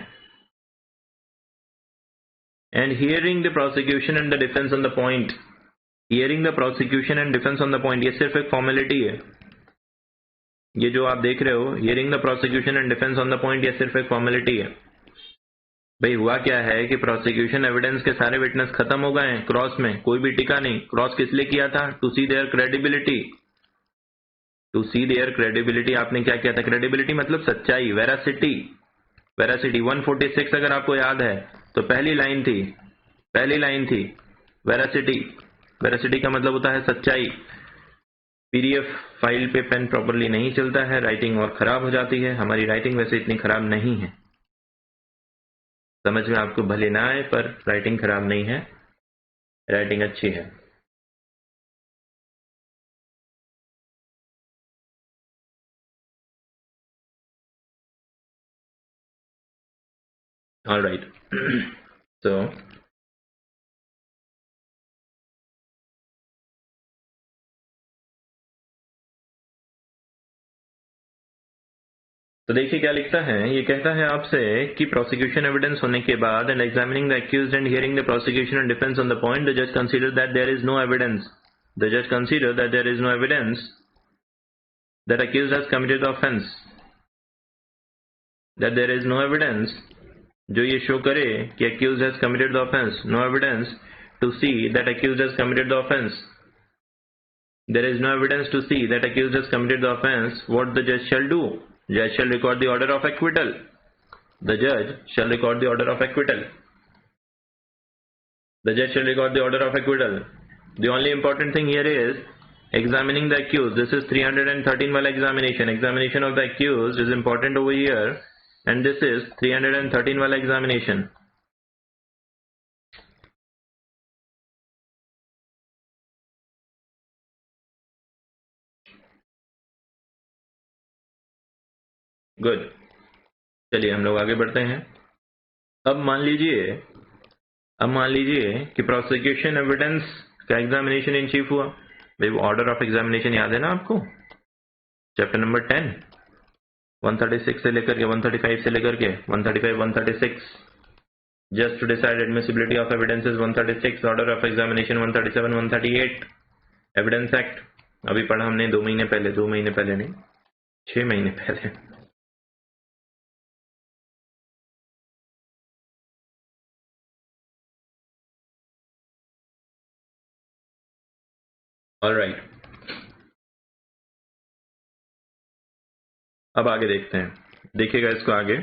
S1: And hearing the prosecution and the defence on the point, hearing the prosecution and defence on the point, ये सिर्फ एक फॉर्मेलिटी है। ये जो आप देख रहे हो, hearing the prosecution and defence on the point, ये सिर्फ एक फॉर्मेलिटी है। भाई हुआ क्या है कि प्रोसिक्यूशन एविडेंस के सारे विटनेस खत्म हो गए हैं, क्रॉस में कोई भी टिका नहीं। क्रॉस किस लिए किया था? To see their credibility, to see their credibility. आपने क्या किया था? क्रेडिबिलिटी मतलब सच्चाई, वेरासिटी, वेरासिटी। 146 अगर आपको याद है तो पहली लाइन थी वेरासिटी। वेरासिटी का मतलब होता है सच्चाई। पीडीएफ फाइल पे पेन प्रॉपरली नहीं चलता है, राइटिंग और खराब हो जाती है। हमारी राइटिंग वैसे इतनी खराब नहीं है, समझ में आपको भले ना आए, पर राइटिंग खराब नहीं है, राइटिंग अच्छी है। All right. तो देखिए क्या लिखता है, ये कहता है आपसे कि प्रोसिक्यूशन एविडेंस होने के बाद and examining the accused and hearing the prosecution and defence on the point, the जज consider that there is no evidence, the जज consider that there is no evidence that accused has committed the offense, that there is no evidence जो ये show करे कि accused has committed the offense, no evidence to see that accused has committed the offense. There is no evidence to see that accused has committed the offense. What the judge shall do? Judge shall record the order of acquittal. The judge shall record the order of acquittal. The judge shall record the order of acquittal. The only important thing here is examining the accused. This is 313 wala examination. Examination of the accused is important over here, and this is 313 wala examination. Good, चलिए हम लोग आगे बढ़ते हैं. अब मान लीजिए कि प्रोसिक्यूशन एविडेंस का एग्जामिनेशन इन चीफ हुआ. भाई वो ऑर्डर ऑफ एग्जामिनेशन याद है ना आपको? चैप्टर नंबर 10, 136 से लेकर के 135 से लेकर के 135, 136. Just to decide admissibility of evidences 136. Order of examination 137, 138. Evidence act अभी पढ़ा हमने 2 महीने पहले नहीं, 6 महीने पहले. ऑलराइट, अब आगे देखते हैं. देखिएगा इसको आगे.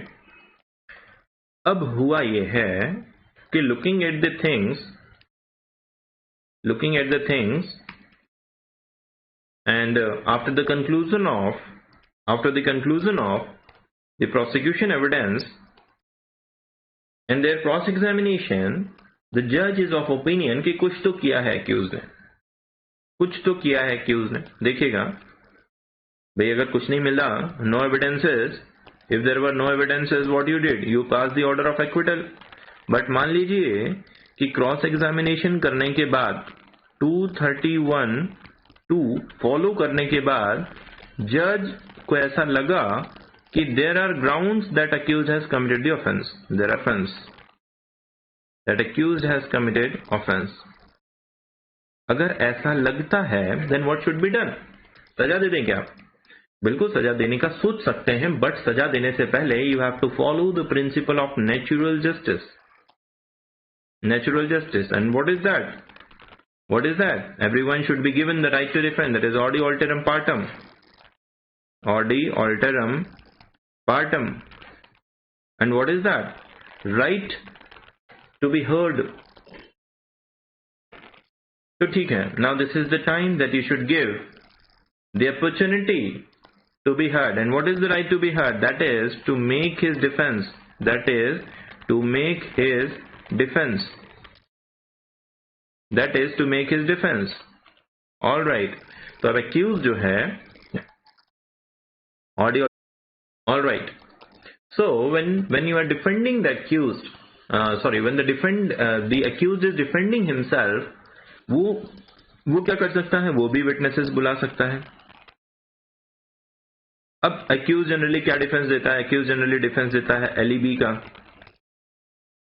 S1: अब हुआ ये है कि looking at the things and after the conclusion of the prosecution evidence and their cross examination, the judge is of opinion कि कुछ तो किया है accused ने. देखिएगा भाई, अगर कुछ नहीं मिला, no evidences, if there were no evidences, what you did, you passed the order of acquittal. But मान लीजिए कि क्रॉस एग्जामिनेशन करने के बाद 231(2) फॉलो करने के बाद जज को ऐसा लगा कि there are grounds that accused has committed the offence. अगर ऐसा लगता है, then what should be done? सजा दे दें क्या? बिल्कुल सजा देने का सोच सकते हैं, बट सजा देने से पहले you have to follow the principle of natural justice. And what is that? Everyone should be given the right to defend. That is audi alteram partem. And what is that? Right to be heard. So ठीक है. Now this is the time that you should give the opportunity to be heard. And what is the right to be heard? That is to make his defense. All right. तो अब accused जो है audio. All right. So when you are defending the accused, when the accused is defending himself, वो क्या कर सकता है? वो भी witnesses बुला सकता है. अब accused जनरली क्या डिफेंस देता है? accused जनरली डिफेंस देता है एलिबी का,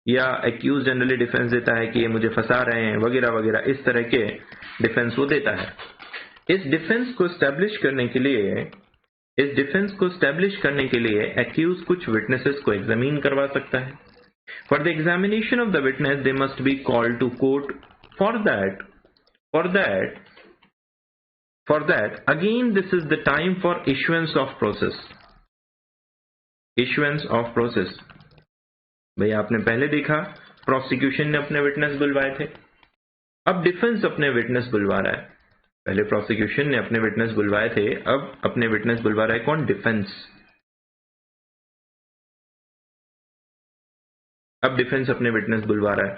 S1: या accused जनरली डिफेंस देता है कि ये मुझे फंसा रहे हैं वगैरह वगैरह. इस तरह के डिफेंस वो देता है. इस डिफेंस को एस्टेब्लिश करने के लिए accused कुछ विटनेसेस को एग्जामिन करवा सकता है. For the examination of the witness they must be called to court. For that, again, this is the time for issuance of process. भाई आपने पहले देखा प्रोसिक्यूशन ने अपने विटनेस बुलवाए थे, अब डिफेंस अपने विटनेस बुलवा रहा है. पहले प्रोसिक्यूशन ने अपने विटनेस बुलवाए थे, अब अपने विटनेस बुलवा रहा है कौन? डिफेंस. अब डिफेंस अपने विटनेस बुलवा रहा है.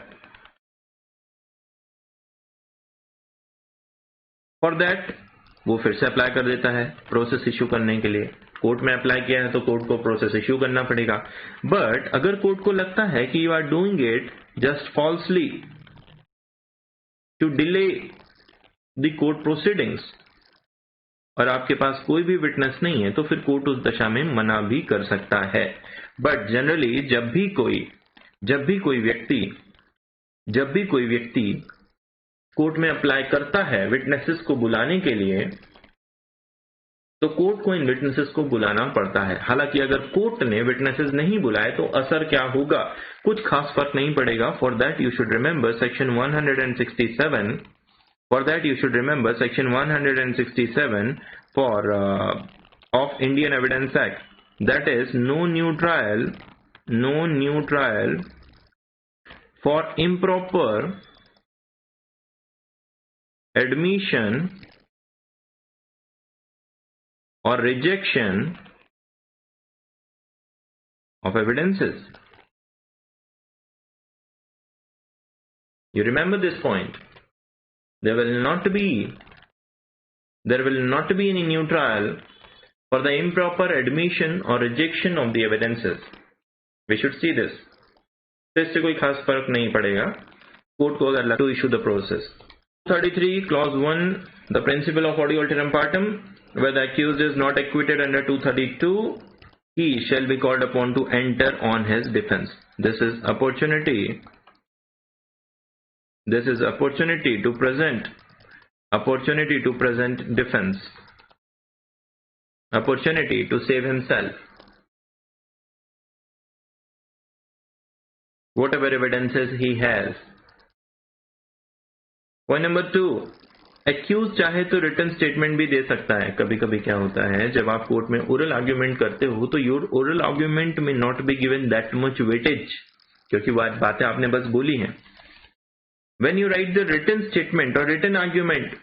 S1: फॉर दैट वो फिर से अप्लाई कर देता है प्रोसेस इश्यू करने के लिए. कोर्ट में अप्लाई किया है तो कोर्ट को प्रोसेस इश्यू करना पड़ेगा. बट अगर कोर्ट को लगता है कि you are doing it just falsely to delay the court proceedings, और आपके पास कोई भी विटनेस नहीं है, तो फिर कोर्ट उस दशा में मना भी कर सकता है. बट जनरली जब भी कोई व्यक्ति कोर्ट में अप्लाई करता है विटनेसेस को बुलाने के लिए, तो कोर्ट को इन विटनेसेस को बुलाना पड़ता है। हालांकि अगर कोर्ट ने विटनेसेस नहीं बुलाए तो असर क्या होगा, कुछ खास फर्क नहीं पड़ेगा। For that you should remember section 167, for that you should remember section 167 for of Indian evidence act, that is no new trial for improper admission or rejection of evidences. You remember this point. There will not be any new trial for the improper admission or rejection of the evidences. We should see this. तो इससे कोई खास फर्क नहीं पड़ेगा court को अगर to issue the process. 233 clause 1, the principle of audio alteram partem, where the accused is not acquitted under 232, he shall be called upon to enter on his defense. This is opportunity to present defense, opportunity to save himself, whatever evidences he has. Point number 2, accused चाहे तो written statement भी दे सकता है। कभी कभी क्या होता है, जब आप कोर्ट में ओरल आर्ग्यूमेंट करते हो तो योर ओरल आर्ग्यूमेंट में not be given that much weightage, क्योंकि बातें आपने बस बोली हैं। When you write the written statement और written argument,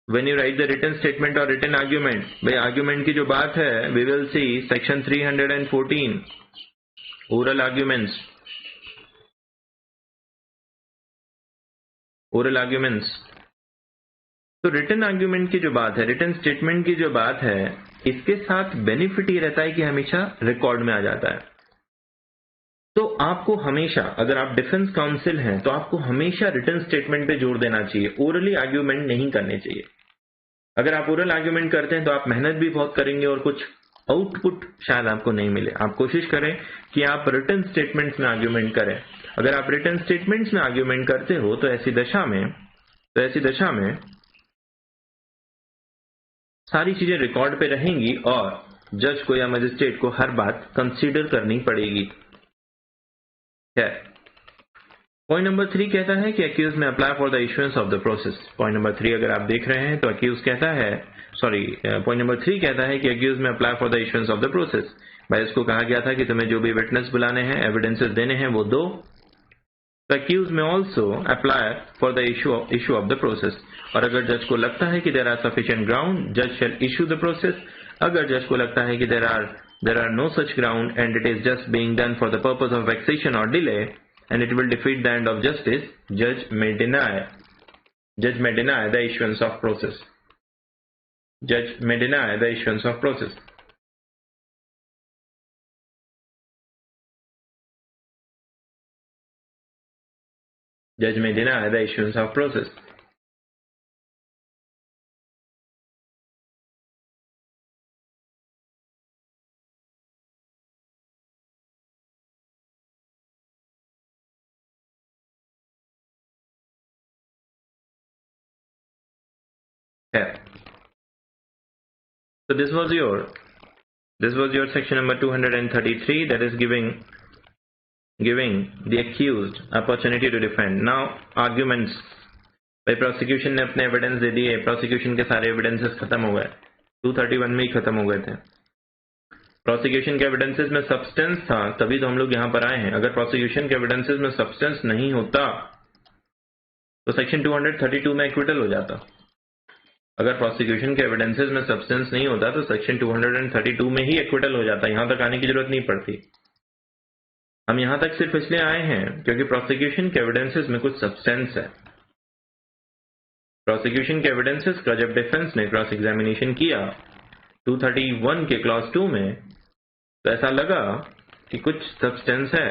S1: when you write the written statement और रिटन आर्ग्यूमेंट, भाई आर्ग्यूमेंट की जो बात है, we will see section 314 oral arguments, oral arguments. तो रिटन आर्ग्यूमेंट की जो बात है, रिटन स्टेटमेंट की जो बात है, इसके साथ बेनिफिट ये रहता है कि हमेशा रिकॉर्ड में आ जाता है। तो आपको हमेशा, अगर आप डिफेंस काउंसिल हैं तो आपको हमेशा रिटन स्टेटमेंट पे जोर देना चाहिए, ओरली आर्ग्यूमेंट नहीं करने चाहिए। अगर आप ओरल आर्ग्यूमेंट करते हैं तो आप मेहनत भी बहुत करेंगे और कुछ आउटपुट शायद आपको नहीं मिले। आप कोशिश करें कि आप रिटन स्टेटमेंट्स में आर्ग्यूमेंट करें। अगर आप रिटन स्टेटमेंट्स में आर्ग्यूमेंट करते हो तो ऐसी दशा में सारी चीजें रिकॉर्ड पे रहेंगी और जज को या मजिस्ट्रेट को हर बात कंसीडर करनी पड़ेगी। पॉइंट नंबर 3 कहता है कि अक्यूज में apply for the issuance of the process. Point number 3 अगर आप देख रहे हैं तो पॉइंट नंबर 3 कहता है कि अक्यूज में apply for the issuance of the process. भाई इसको कहा गया था कि तुम्हें जो भी विटनेस बुलाने हैं, एविडेंसेस देने हैं, वो दो। The accused may also apply for the issue of the process. और अगर जज को लगता है कि there are sufficient ground, judge shall issue the process. अगर जज को लगता है कि there are no such ground and it is just being done for the purpose of vexation or delay and it will defeat the end of justice, judge may deny the issuance of process. Judge may deny the issuance of process. Judge may deny the issuance of process. Yeah. So this was your section number 233, that is giving the accused opportunity to defend. Now arguments. भाई prosecution ने अपने evidence दे दिए, prosecution के सारे evidences खत्म हो गए, 231 में ही खत्म हो गए थे। प्रोसिक्यूशन के एविडेंसेस में सब्सटेंस था, तभी तो हम लोग यहां पर आए हैं। अगर प्रोसिक्यूशन के एविडेंसेस में सब्सटेंस नहीं होता तो सेक्शन 232 में एक्विटल हो जाता। अगर प्रोसिक्यूशन के एविडेंसेस में सब्सटेंस नहीं होता तो सेक्शन 232 में ही एक्विटल हो जाता, यहां तक आने की जरूरत नहीं पड़ती। हम यहां तक सिर्फ इसलिए आए हैं क्योंकि प्रोसिक्यूशन के एविडेंसेस में कुछ सब्सटेंस है। प्रोसिक्यूशन के एविडेंसेस का जब डिफेंस ने क्रॉस एग्जामिनेशन किया 231 के क्लॉज 2 में, तो ऐसा लगा कि कुछ सब्सटेंस है।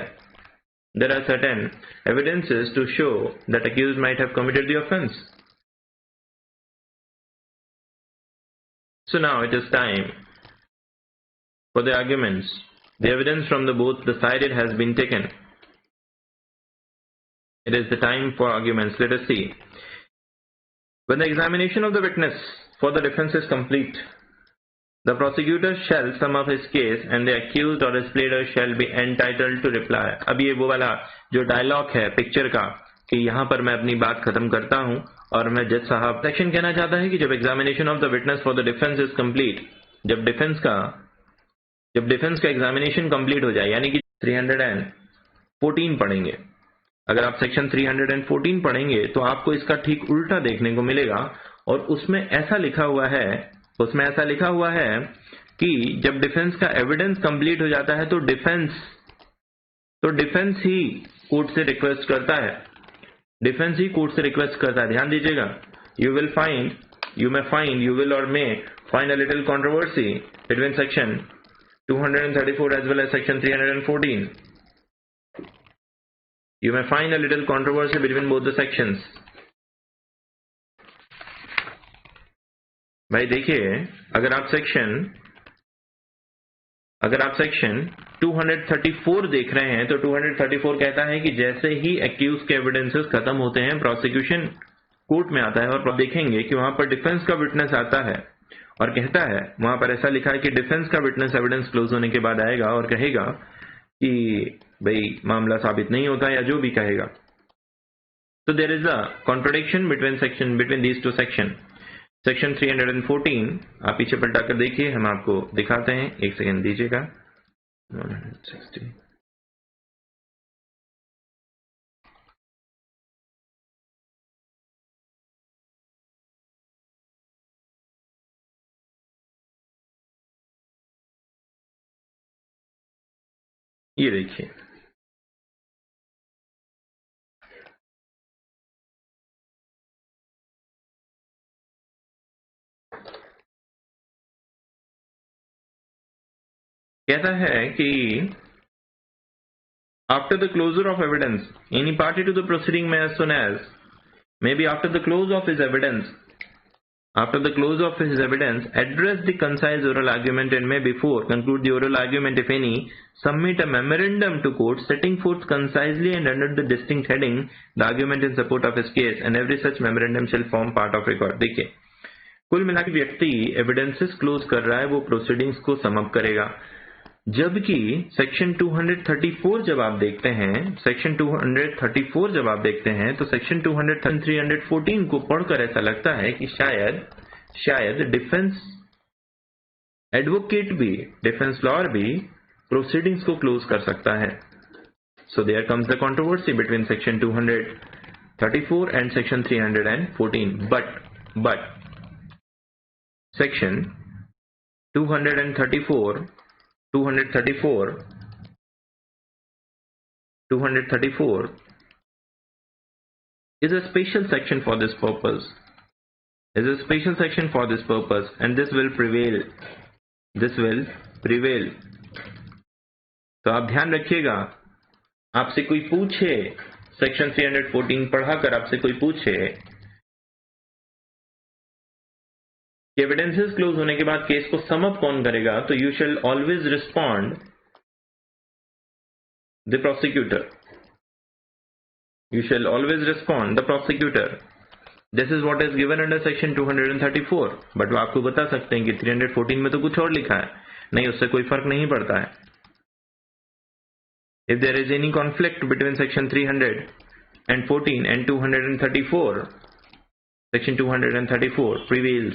S1: There are certain evidences to show that accused might have committed the offense. So now it is time for the arguments. The evidence from both the sided has been taken. It is the time for arguments. Let us see. When the examination of the witness for the defense is complete, The prosecutor shall sum up his case and the accused or his pleader shall be entitled to reply. अब ये वो वाला जो dialogue है picture का कि यहाँ पर मैं अपनी बात खत्म करता हूँ और मैं जज साहब सेक्शन कहना चाहता है कि जब examination of the witness for the defence is complete, जब डिफेंस का एग्जामिनेशन कंप्लीट हो जाए, यानी कि 314 पढ़ेंगे। अगर आप सेक्शन 314 पढ़ेंगे तो आपको इसका ठीक उल्टा देखने को मिलेगा और उसमें ऐसा लिखा हुआ है कि जब डिफेंस का एविडेंस कंप्लीट हो जाता है तो डिफेंस ही कोर्ट से रिक्वेस्ट करता है, ध्यान दीजिएगा। यू विल और may find a little controversy between section 234 as well as section 314. You may find a little controversy between both the sections. भाई देखिए, अगर आप सेक्शन 234 देख रहे हैं तो 234 कहता है कि जैसे ही एक्यूज के एविडेंसेस खत्म होते हैं प्रोसिक्यूशन कोर्ट में आता है और आप देखेंगे कि वहां पर डिफेंस का विटनेस आता है और कहता है, वहां पर ऐसा लिखा है कि डिफेंस का विटनेस एविडेंस क्लोज होने के बाद आएगा और कहेगा कि भाई मामला साबित नहीं होता या जो भी कहेगा। तो there is a contradiction between these two section 314 आप पीछे पलटा कर देखिए, हम आपको दिखाते हैं, एक सेकेंड दीजिएगा। 160 ये देखिए, कहता है कि after the closure of evidence, any party to the proceeding may as soon as maybe after the close of his evidence address the concise oral argument and may before conclude the oral argument, if any, submit a memorandum to court setting forth concisely and under the distinct heading the argument in support of his case, and every such memorandum shall form part of record. देखिए, कुल मिलाकर व्यक्ति evidences close कर रहा है, वो proceedings को sum up करेगा, जबकि सेक्शन 234 जब आप देखते हैं तो सेक्शन 314 को पढ़कर ऐसा लगता है कि शायद डिफेंस एडवोकेट भी, डिफेंस लॉयर भी प्रोसीडिंग्स को क्लोज कर सकता है। So there comes the controversy between section 234 and section 314, but section 234 is a special section for this purpose, and this will prevail. तो आप ध्यान रखिएगा, आपसे कोई पूछे सेक्शन 314 पढ़ाकर आपसे कोई पूछे कि एविडेंसेस क्लोज होने के बाद केस को समअप कौन करेगा, तो you shall always respond the prosecutor. This is what is given under section 234, but वो आपको बता सकते हैं कि 314 में तो कुछ और लिखा है, नहीं, उससे कोई फर्क नहीं पड़ता है। If there is any conflict between section 314 and 234, section 234 prevails.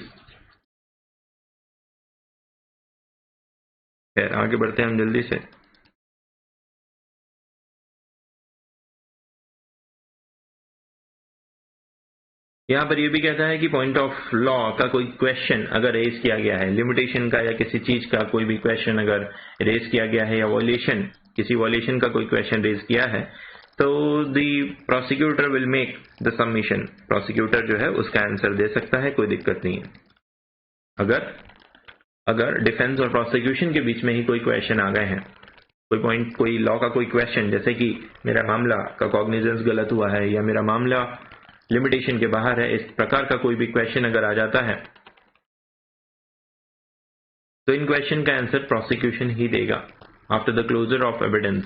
S1: खैर, आगे बढ़ते हैं हम जल्दी से। यहां पर यह भी कहता है कि पॉइंट ऑफ लॉ का कोई क्वेश्चन अगर रेज किया गया है, लिमिटेशन का या किसी चीज का कोई भी क्वेश्चन अगर रेज किया गया है, या किसी वॉल्यूशन का कोई क्वेश्चन रेज किया है, तो the prosecutor will make the submission. Prosecutor जो है उसका आंसर दे सकता है, कोई दिक्कत नहीं है। अगर डिफेंस और प्रोसिक्यूशन के बीच में ही कोई क्वेश्चन आ गए हैं, कोई लॉ का कोई क्वेश्चन, जैसे कि मेरा मामला का कॉग्निजेंस गलत हुआ है या मेरा मामला लिमिटेशन के बाहर है, इस प्रकार का कोई भी क्वेश्चन अगर आ जाता है, तो इन क्वेश्चन का आंसर प्रोसिक्यूशन ही देगा after the closure of evidence.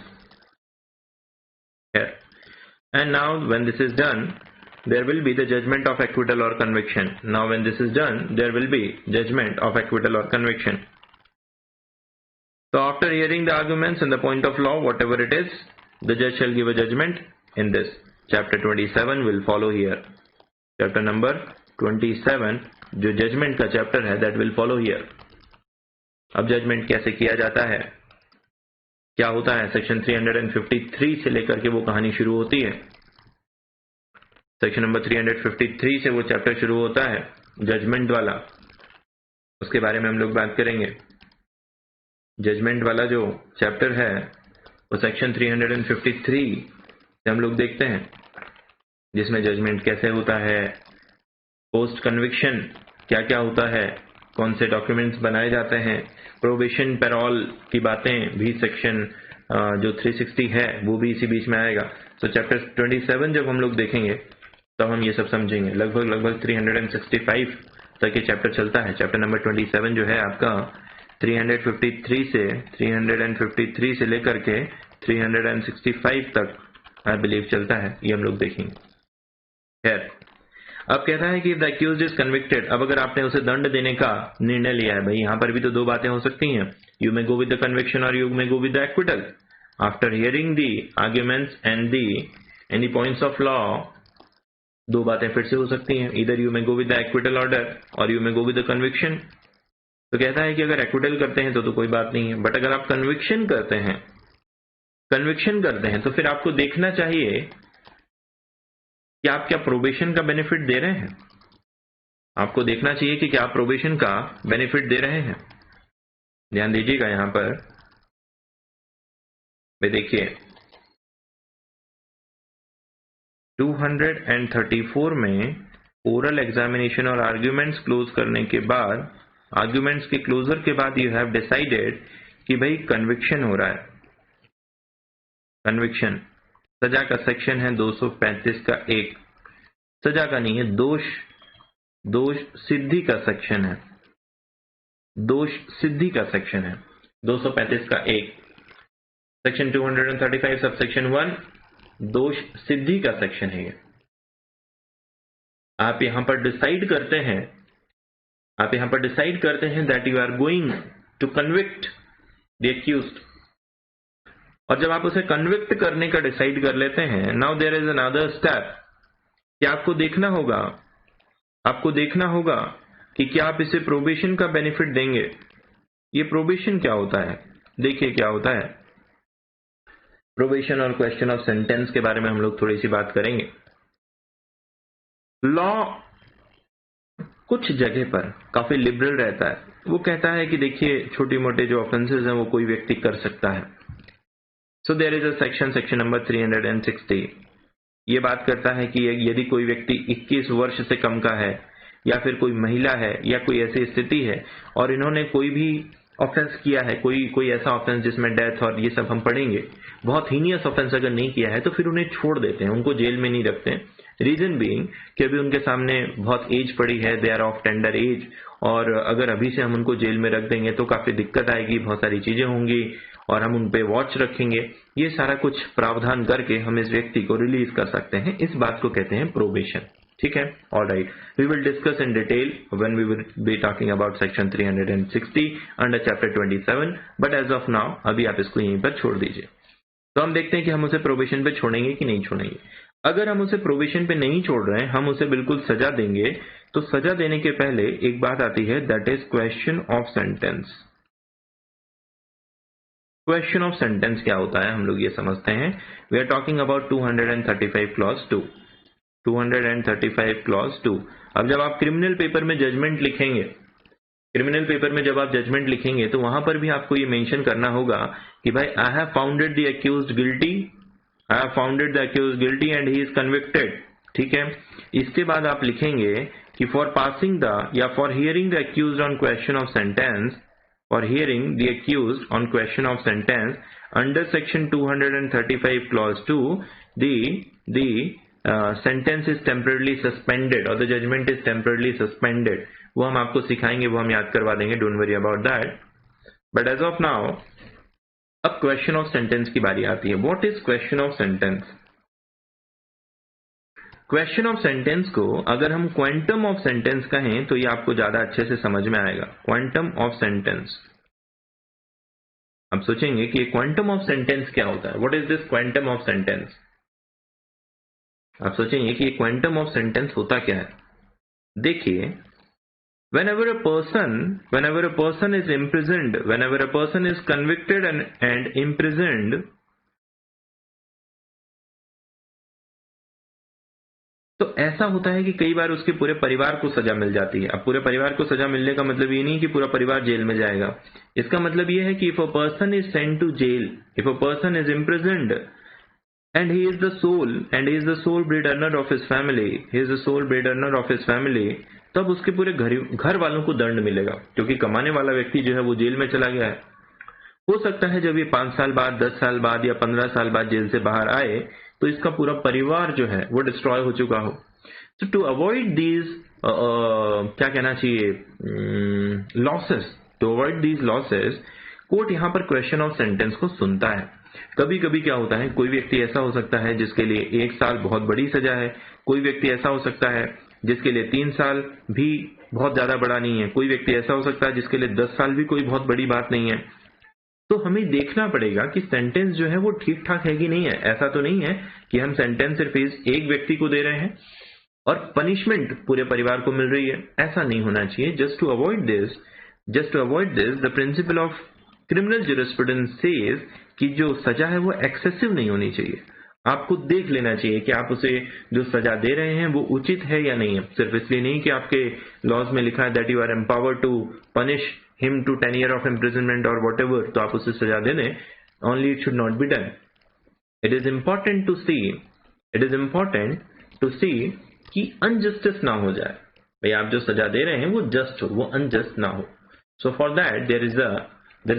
S1: And now when this is done, there will be the judgment of acquittal or conviction. Now when this is done, there will be judgment of acquittal or conviction. So after hearing the arguments and the point of law, whatever it is, the judge shall give a judgment in this. Chapter 27 will follow here. Chapter number 27, जो judgment का chapter है, that will follow here. अब judgment कैसे किया जाता है, क्या होता है, सेक्शन 353 से लेकर के वो कहानी शुरू होती है. सेक्शन नंबर 353 से वो चैप्टर शुरू होता है, जजमेंट वाला. उसके बारे में हम लोग बात करेंगे. जजमेंट वाला जो चैप्टर है वो सेक्शन 353 से हम लोग देखते हैं, जिसमें जजमेंट कैसे होता है, पोस्ट कन्विक्शन क्या क्या होता है, कौन से डॉक्यूमेंट्स बनाए जाते हैं, प्रोबेशन पैरोल की बातें भी सेक्शन जो 360 है वो भी इसी बीच में आएगा. तो चैप्टर 27 जब हम लोग देखेंगे तब हम ये सब समझेंगे. लगभग 365 तक ये चैप्टर चलता है. चैप्टर नंबर 27 जो है आपका 353 से लेकर के 365 तक आई बिलीव चलता है. ये हम लोग देखेंगे. खैर, अब कहता है कि द अक्यूज्ड इज कन्विक्टेड. अब अगर आपने उसे दंड देने का निर्णय लिया है, भाई यहाँ पर भी तो दो बातें हो सकती हैं. You may go with the conviction और you may go with the acquittal. After hearing the arguments and the any points of law, दो बातें फिर से हो सकती हैं. इधर you may go with the acquittal order और you may go with the conviction. तो कहता है कि अगर एक्विटल करते हैं तो कोई बात नहीं है, बट अगर आप कन्विक्शन करते हैं तो फिर आपको देखना चाहिए कि आप क्या प्रोबेशन का बेनिफिट दे रहे हैं. आपको देखना चाहिए कि क्या आप प्रोबेशन का बेनिफिट दे रहे हैं. ध्यान दीजिएगा यहां पर. देखिए 234 में ओरल एग्जामिनेशन और आर्ग्यूमेंट्स क्लोज करने के बाद, आर्ग्यूमेंट्स के क्लोजर के बाद यू हैव डिसाइडेड कि भाई कन्विक्शन हो रहा है. कन्विक्शन सजा का सेक्शन है 235 का 1. सजा का नहीं है, दोष सिद्धि का सेक्शन है. दोष सिद्धि का सेक्शन है 235 का 1. सेक्शन 235 सब सेक्शन 1 दोष सिद्धि का सेक्शन है ये. आप यहां पर डिसाइड करते हैं that you are going to convict the accused. और जब आप उसे कन्विक्ट करने का डिसाइड कर लेते हैं, now there is another step कि आपको देखना होगा कि क्या आप इसे प्रोबेशन का बेनिफिट देंगे. ये प्रोबेशन क्या होता है, देखिए क्या होता है. प्रोबेशन और क्वेश्चन ऑफ सेंटेंस के बारे में हम लोग थोड़ी सी बात करेंगे. लॉ कुछ जगह पर काफी लिबरल रहता है. वो कहता है कि देखिए छोटी मोटे जो ऑफेंसेस हैं वो कोई व्यक्ति कर सकता है. So there is a section number 360. ये बात करता है कि यदि कोई व्यक्ति 21 वर्ष से कम का है या फिर कोई महिला है या कोई ऐसी स्थिति है और इन्होंने कोई भी ऑफेंस किया है, कोई ऐसा ऑफेंस जिसमें डेथ और ये सब हम पढ़ेंगे, बहुत हीनियस ऑफेंस अगर नहीं किया है तो फिर उन्हें छोड़ देते हैं, उनको जेल में नहीं रखते. रीजन बीइंग कि अभी उनके सामने बहुत एज पड़ी है, they are of tender age, और अगर अभी से हम उनको जेल में रख देंगे तो काफी दिक्कत आएगी, बहुत सारी चीजें होंगी और हम उन पे वॉच रखेंगे. ये सारा कुछ प्रावधान करके हम इस व्यक्ति को रिलीज कर सकते हैं. इस बात को कहते हैं प्रोबेशन. ठीक है, all right. We will discuss in detail when we will be talking about section 360 under chapter 27, but as of now अभी आप इसको यहीं पर छोड़ दीजिए. तो हम देखते हैं कि हम उसे प्रोबेशन पे छोड़ेंगे कि नहीं छोड़ेंगे. अगर हम उसे प्रोबेशन पे नहीं छोड़ रहे हैं, हम उसे बिल्कुल सजा देंगे, तो सजा देने के पहले एक बात आती है, that is question of sentence. Question of sentence क्या होता है हम लोग ये समझते हैं. We are talking about 235 clause 2. 235 clause 2. अब जब आप क्रिमिनल पेपर में जजमेंट लिखेंगे, तो वहां पर भी आपको ये मेंशन करना होगा कि भाई I have founded the accused guilty and he is convicted. ठीक है, इसके बाद आप लिखेंगे कि फॉर पासिंग द या for hearing the accused on question of sentence under section 235 clause 2 the sentence is temporarily suspended or the judgment is temporarily suspended. वो हम आपको सिखाएंगे, वो हम याद करवा देंगे, don't worry about that. But as of now अब क्वेश्चन ऑफ सेंटेंस की बारी आती है. What is question of sentence? Question of sentence को अगर हम क्वांटम ऑफ सेंटेंस कहें तो ये आपको ज्यादा अच्छे से समझ में आएगा। क्वांटम ऑफ सेंटेंस, आप सोचेंगे कि क्वांटम ऑफ सेंटेंस क्या होता है, what is this quantum of sentence. आप सोचेंगे कि क्वांटम ऑफ सेंटेंस होता क्या है। देखिए, whenever a person is imprisoned, whenever a person is convicted and imprisoned, तो ऐसा होता है कि कई बार उसके पूरे परिवार को सजा मिल जाती है। अब पूरे परिवार को सजा मिलने का मतलब ये नहीं कि पूरा परिवार जेल में जाएगा। इसका मतलब ये है कि if a person is sent to jail, if a person is imprisoned and he is the sole bread earner of his family, he is the sole bread earner of his family, तब उसके पूरे घर वालों को दंड मिलेगा, क्योंकि कमाने वाला व्यक्ति जो है वो जेल में चला गया है। हो सकता है जब ये 5 साल बाद, 10 साल बाद या 15 साल बाद जेल से बाहर आए तो इसका पूरा परिवार जो है वो डिस्ट्रॉय हो चुका हो। So to avoid these क्या कहना चाहिए, losses, to avoid these losses, court यहाँ पर क्वेश्चन ऑफ सेंटेंस को सुनता है। कभी कभी क्या होता है, कोई व्यक्ति ऐसा हो सकता है जिसके लिए 1 साल बहुत बड़ी सजा है, कोई व्यक्ति ऐसा हो सकता है जिसके लिए 3 साल भी बहुत ज्यादा बड़ा नहीं है, कोई व्यक्ति ऐसा हो सकता है जिसके लिए 10 साल भी कोई बहुत बड़ी बात नहीं है। तो हमें देखना पड़ेगा कि सेंटेंस जो है वो ठीक ठाक है कि नहीं है। ऐसा तो नहीं है कि हम सेंटेंस सिर्फ एक व्यक्ति को दे रहे हैं और पनिशमेंट पूरे परिवार को मिल रही है, ऐसा नहीं होना चाहिए। Just to avoid this the principle of criminal jurisprudence says कि जो सजा है वो एक्सेसिव नहीं होनी चाहिए। आपको देख लेना चाहिए कि आप उसे जो सजा दे रहे हैं वो उचित है या नहीं है। सिर्फ इसलिए नहीं कि आपके लॉज में लिखा है that you are empowered to punish him to 10 years of imprisonment और वॉट एवर, तो आप उसे सजा दे दें। Only it should not be done. It is important to see कि अनजस्टिस ना हो जाए। भाई आप जो सजा दे रहे हैं वो जस्ट हो, वो अनजस्ट ना हो। So for that there is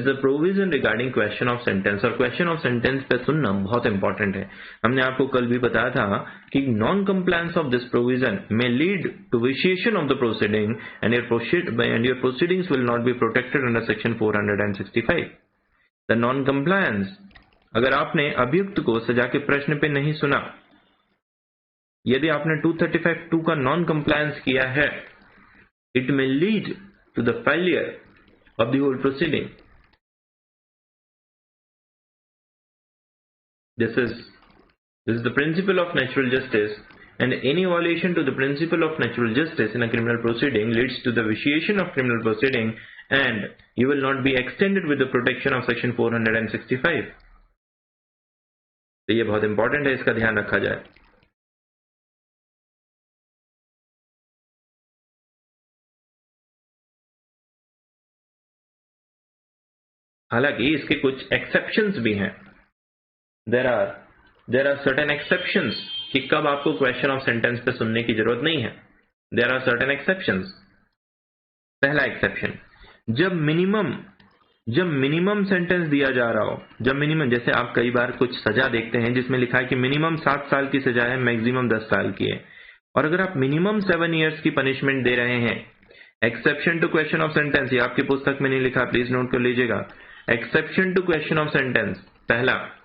S1: a provision regarding question of sentence, और क्वेश्चन ऑफ सेंटेंस पे सुनना बहुत इंपॉर्टेंट है। हमने आपको कल भी बताया था कि non compliance of this provision may lead to vitiation of the proceeding and your proceedings will not be protected under section 465। The non compliance, अगर आपने अभियुक्त को सजा के प्रश्न पे नहीं सुना, यदि आपने 235(2) का नॉन कंप्लायंस किया है, it may lead to the failure of the whole proceeding. This is the principle of natural justice, and any violation to the principle of natural justice in a criminal proceeding leads to the vitiation of criminal proceeding, and you will not be extended with the protection of section 465. तो ये बहुत important है, इसका ध्यान रखा जाए। हालांकि इसके कुछ एक्सेप्शंस भी हैं। There are certain exceptions कि कब आपको क्वेश्चन ऑफ सेंटेंस पे सुनने की जरूरत नहीं है। There are certain exceptions। पहला एक्सेप्शन, जब मिनिमम सेंटेंस दिया जा रहा हो, जब मिनिमम, जैसे आप कई बार कुछ सजा देखते हैं जिसमें लिखा है कि मिनिमम 7 साल की सजा है, मैक्सिमम 10 साल की है, और अगर आप मिनिमम 7 years की पनिशमेंट दे रहे हैं, exception to question of sentence, ये आपकी पुस्तक में नहीं लिखा, प्लीज नोट कर लीजिएगा। Exception to question of sentence, पहला,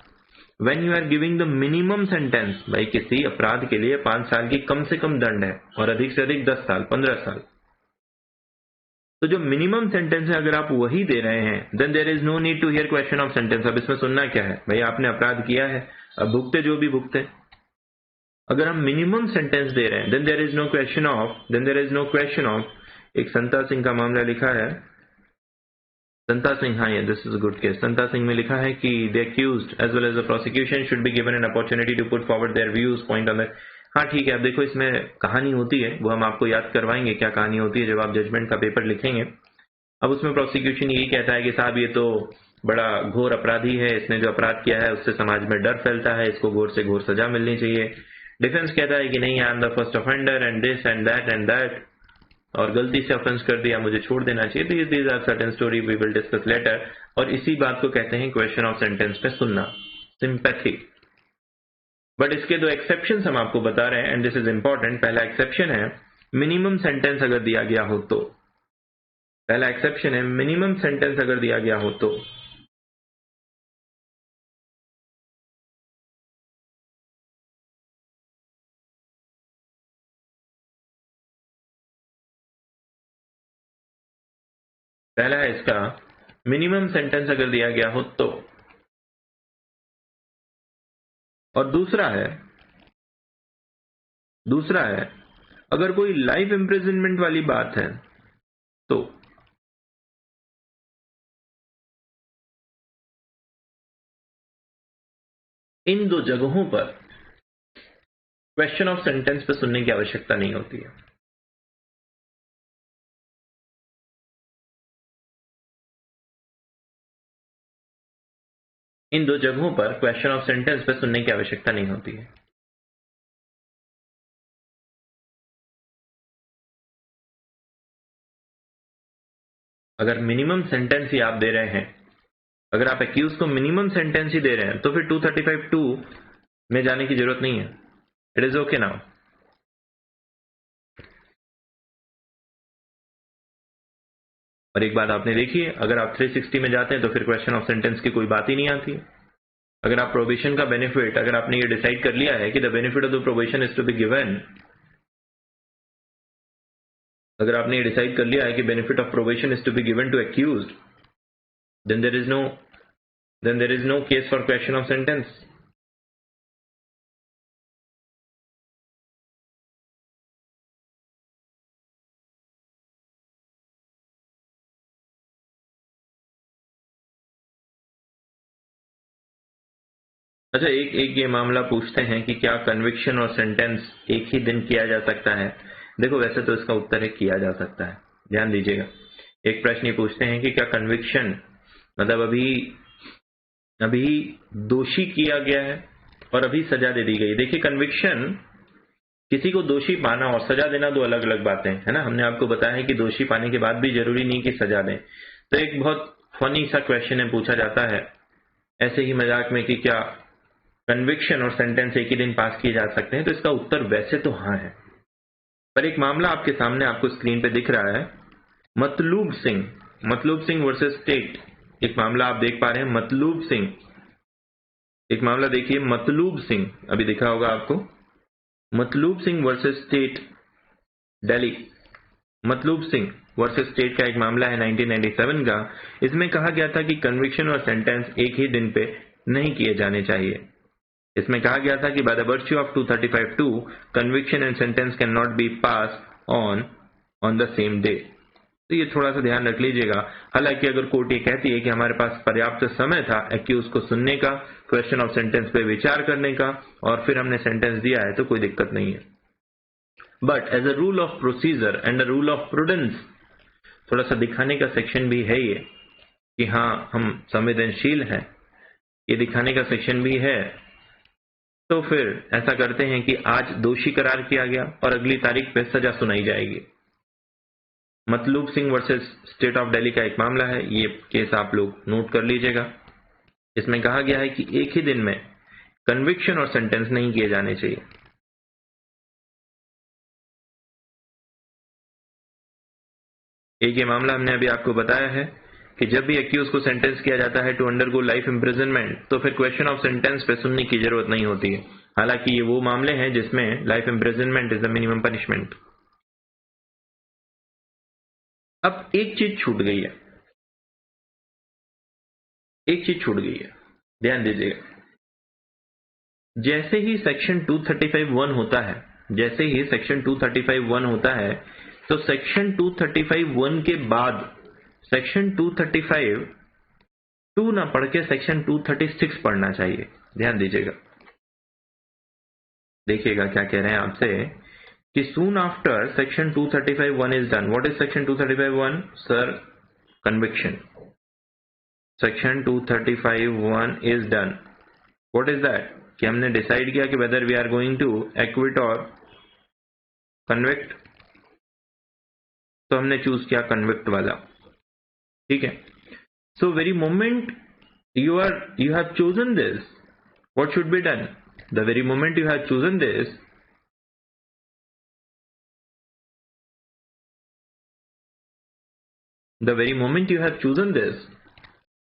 S1: When you are giving the minimum sentence, भाई किसी अपराध के लिए 5 साल की कम से कम दंड है और अधिक से अधिक 10 साल, 15 साल, तो जो मिनिमम सेंटेंस है अगर आप वही दे रहे हैं, then there is no need to hear question of sentence। अब इसमें सुनना क्या है, भाई आपने अपराध किया है, अब भुगते जो भी भुगते। अगर हम मिनिमम सेंटेंस दे रहे हैं, then there is no question of, एक संता सिंह का मामला लिखा है, संता सिंह, हाँ, this is a good case. Santa Singh में लिखा है कि the accused as well as the prosecution should be given an opportunity to put forward their views point on that. हाँ ठीक है, अब देखो इसमें कहानी होती है, वो हम आपको याद करवाएंगे क्या कहानी होती है जब आप जजमेंट का पेपर लिखेंगे। अब उसमें प्रोसिक्यूशन यही कहता है कि साहब ये तो बड़ा घोर अपराधी है, इसने जो अपराध किया है उससे समाज में डर फैलता है, इसको घोर से घोर सजा मिलनी चाहिए। डिफेंस कहता है कि नहीं, I am the first offender and this and that, और गलती से ऑफेंस कर दिया, मुझे छोड़ देना चाहिए। तो these are certain story we will discuss later, और इसी बात को कहते हैं क्वेश्चन ऑफ सेंटेंस पे सुनना, सिंपैथी। बट इसके 2 एक्सेप्शंस हम आपको बता रहे हैं, एंड दिस इज इंपॉर्टेंट। पहला एक्सेप्शन है मिनिमम सेंटेंस अगर दिया गया हो तो, पहला एक्सेप्शन है मिनिमम सेंटेंस अगर दिया गया हो तो। पहला है इसका मिनिमम सेंटेंस अगर दिया गया हो तो, और दूसरा है अगर कोई लाइफ इम्प्रिजनमेंट वाली बात है तो। इन दो जगहों पर क्वेश्चन ऑफ सेंटेंस पे सुनने की आवश्यकता नहीं होती है। इन दो जगहों पर क्वेश्चन ऑफ सेंटेंस पे सुनने की आवश्यकता नहीं होती है। अगर मिनिमम सेंटेंस ही आप दे रहे हैं, अगर आप एक्यूज को मिनिमम सेंटेंस ही दे रहे हैं तो फिर 235(2) में जाने की जरूरत नहीं है। It is okay now. और एक बात आपने देखी है, अगर आप 360 में जाते हैं तो फिर क्वेश्चन ऑफ सेंटेंस की कोई बात ही नहीं आती है। अगर आप प्रोबेशन का बेनिफिट, अगर आपने ये डिसाइड कर लिया है कि the benefit of the probation is to be given, अगर आपने ये डिसाइड कर लिया है कि benefit of probation is to be given to accused, then there is no case for question of sentence. अच्छा, एक ये मामला पूछते हैं कि क्या कन्विक्शन और सेंटेंस एक ही दिन किया जा सकता है। देखो, वैसे तो इसका उत्तर है किया जा सकता है। ध्यान दीजिएगा, एक प्रश्न ये पूछते हैं कि क्या कन्विक्शन मतलब अभी दोषी किया गया है और अभी सजा दे दी गई। देखिए, कन्विक्शन किसी को दोषी पाना और सजा देना दो अलग अलग बातें है ना। हमने आपको बताया है कि दोषी पाने के बाद भी जरूरी नहीं कि सजा दें। तो एक बहुत फनी सा क्वेश्चन है, पूछा जाता है ऐसे ही मजाक में कि क्या कन्विक्शन और सेंटेंस एक ही दिन पास किए जा सकते हैं। तो इसका उत्तर वैसे तो हाँ है, पर एक मामला आपके सामने आपको स्क्रीन पे दिख रहा है, मतलूब सिंह वर्सेस स्टेट। एक मामला आप देख पा रहे हैं, मतलूब सिंह। एक मामला देखिए, मतलूब सिंह, अभी दिखा होगा आपको, Matloob Singh versus state Delhi. Matloob Singh versus state का एक मामला है 1997 का। इसमें कहा गया था कि कन्विक्शन और सेंटेंस एक ही दिन पे नहीं किए जाने चाहिए। इसमें कहा गया था कि by the virtue of 235(2) conviction and sentence can not be pass on the same day. तो ये थोड़ा सा ध्यान रख लीजिएगा। हालांकि अगर कोर्ट ये कहती है कि हमारे पास पर्याप्त समय था एक्यूज को सुनने का, क्वेश्चन ऑफ सेंटेंस पे विचार करने का, और फिर हमने सेंटेंस दिया है, तो कोई दिक्कत नहीं है। But as a rule of procedure and a rule of prudence, थोड़ा सा दिखाने का सेक्शन भी है ये कि हाँ हम संवेदनशील हैं, ये दिखाने का सेक्शन भी है। तो फिर ऐसा करते हैं कि आज दोषी करार किया गया और अगली तारीख पे सजा सुनाई जाएगी। Matloob Singh versus state of Delhi का एक मामला है, ये केस आप लोग नोट कर लीजिएगा। इसमें कहा गया है कि एक ही दिन में कन्विक्शन और सेंटेंस नहीं किए जाने चाहिए। एक ये मामला हमने अभी आपको बताया है कि जब भी एक्यूज को सेंटेंस किया जाता है टू अंडरगो लाइफ इम्प्रिजनमेंट, तो फिर क्वेश्चन ऑफ सेंटेंस पे सुनने की जरूरत नहीं होती है। हालांकि ये वो मामले हैं जिसमें life imprisonment is the minimum punishment. अब एक चीज छूट गई है, ध्यान दीजिएगा। जैसे ही सेक्शन 235(1) होता है, तो सेक्शन 235(1) के बाद सेक्शन 235(2) ना पढ़ के सेक्शन 236 पढ़ना चाहिए। ध्यान दीजिएगा, देखिएगा क्या कह रहे हैं आपसे कि soon after section 235(1) is done. What is section 235(1)? Sir, conviction. Section 235(1) is done. What is that? कि हमने डिसाइड किया कि whether we are going to acquit और कन्विक्ट, तो हमने चूज किया कन्विक्ट वाला। ठीक है। So very moment you have chosen this, what should be done? The very moment you have chosen this,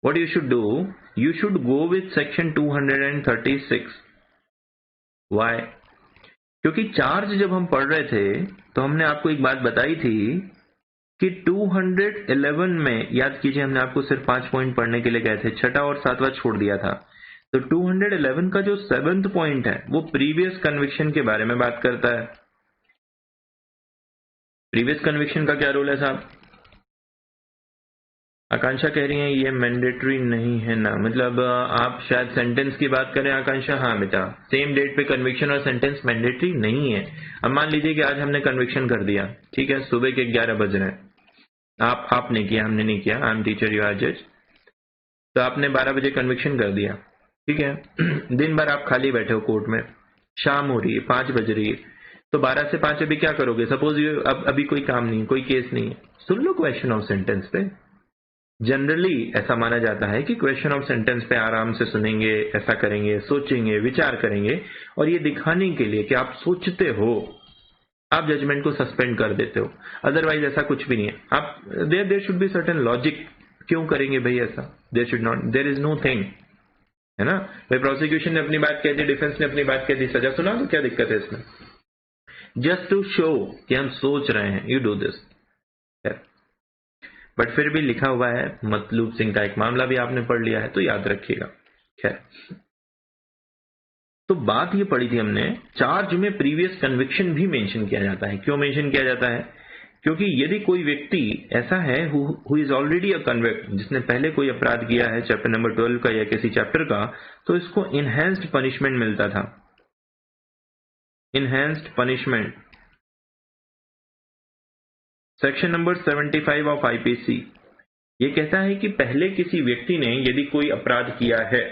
S1: what you should do? You should go with section 236. Why? क्योंकि charge जब हम पढ़ रहे थे तो हमने आपको एक बात बताई थी कि 211 में, याद कीजिए हमने आपको सिर्फ 5 पॉइंट पढ़ने के लिए गए थे, छठा और सातवां छोड़ दिया था। तो 211 का जो 7th पॉइंट है वो प्रीवियस कन्विक्शन के बारे में बात करता है। प्रीवियस कन्विक्शन का क्या रोल है साहब? आकांक्षा कह रही है ये मैंडेटरी नहीं है ना, मतलब आप शायद सेंटेंस की बात करें आकांक्षा। हाँ बेटा, सेम डेट पे कन्विक्शन और सेंटेंस मैंडेटरी नहीं है। अब मान लीजिए कि आज हमने कन्विक्शन कर दिया, ठीक है, सुबह के 11 बज रहे हैं, आपने किया, हमने नहीं किया, I am teacher you are जज। तो आपने 12 बजे कन्विक्शन कर दिया, ठीक है। दिन भर आप खाली बैठे हो कोर्ट में, शाम हो रही है, 5 बज रही है, तो 12 से 5 अभी क्या करोगे? सपोज अभी कोई काम नहीं, कोई केस नहीं है, सुन लो क्वेश्चन ऑफ सेंटेंस पे। जनरली ऐसा माना जाता है कि क्वेश्चन ऑफ सेंटेंस पे आराम से सुनेंगे, ऐसा करेंगे, सोचेंगे, विचार करेंगे, और ये दिखाने के लिए कि आप सोचते हो, आप जजमेंट को सस्पेंड कर देते हो। अदरवाइज ऐसा कुछ भी नहीं है। आप there should be certain logic. क्यों करेंगे भाई ऐसा? There should not, there is no thing, है ना भाई। प्रोसिक्यूशन ने अपनी बात कह दी, डिफेंस ने अपनी बात कह दी, सजा सुना तो क्या दिक्कत है इसमें? जस्ट टू शो कि हम सोच रहे हैं, यू डू दिस। बट फिर भी लिखा हुआ है, मतलूब सिंह का एक मामला भी आपने पढ़ लिया है तो याद रखिएगा। खैर, तो बात ये पढ़ी थी हमने, चार्ज में प्रीवियस कन्विक्शन भी मेंशन किया जाता है। क्यों मेंशन किया जाता है? क्योंकि यदि कोई व्यक्ति ऐसा है who is already a convict, जिसने पहले कोई अपराध किया है चैप्टर नंबर 12 का या किसी चैप्टर का, तो इसको इनहेंस्ड पनिशमेंट मिलता था। Enhanced punishment, section number 75 of IPC ये कहता है कि पहले किसी व्यक्ति ने यदि कोई अपराध किया है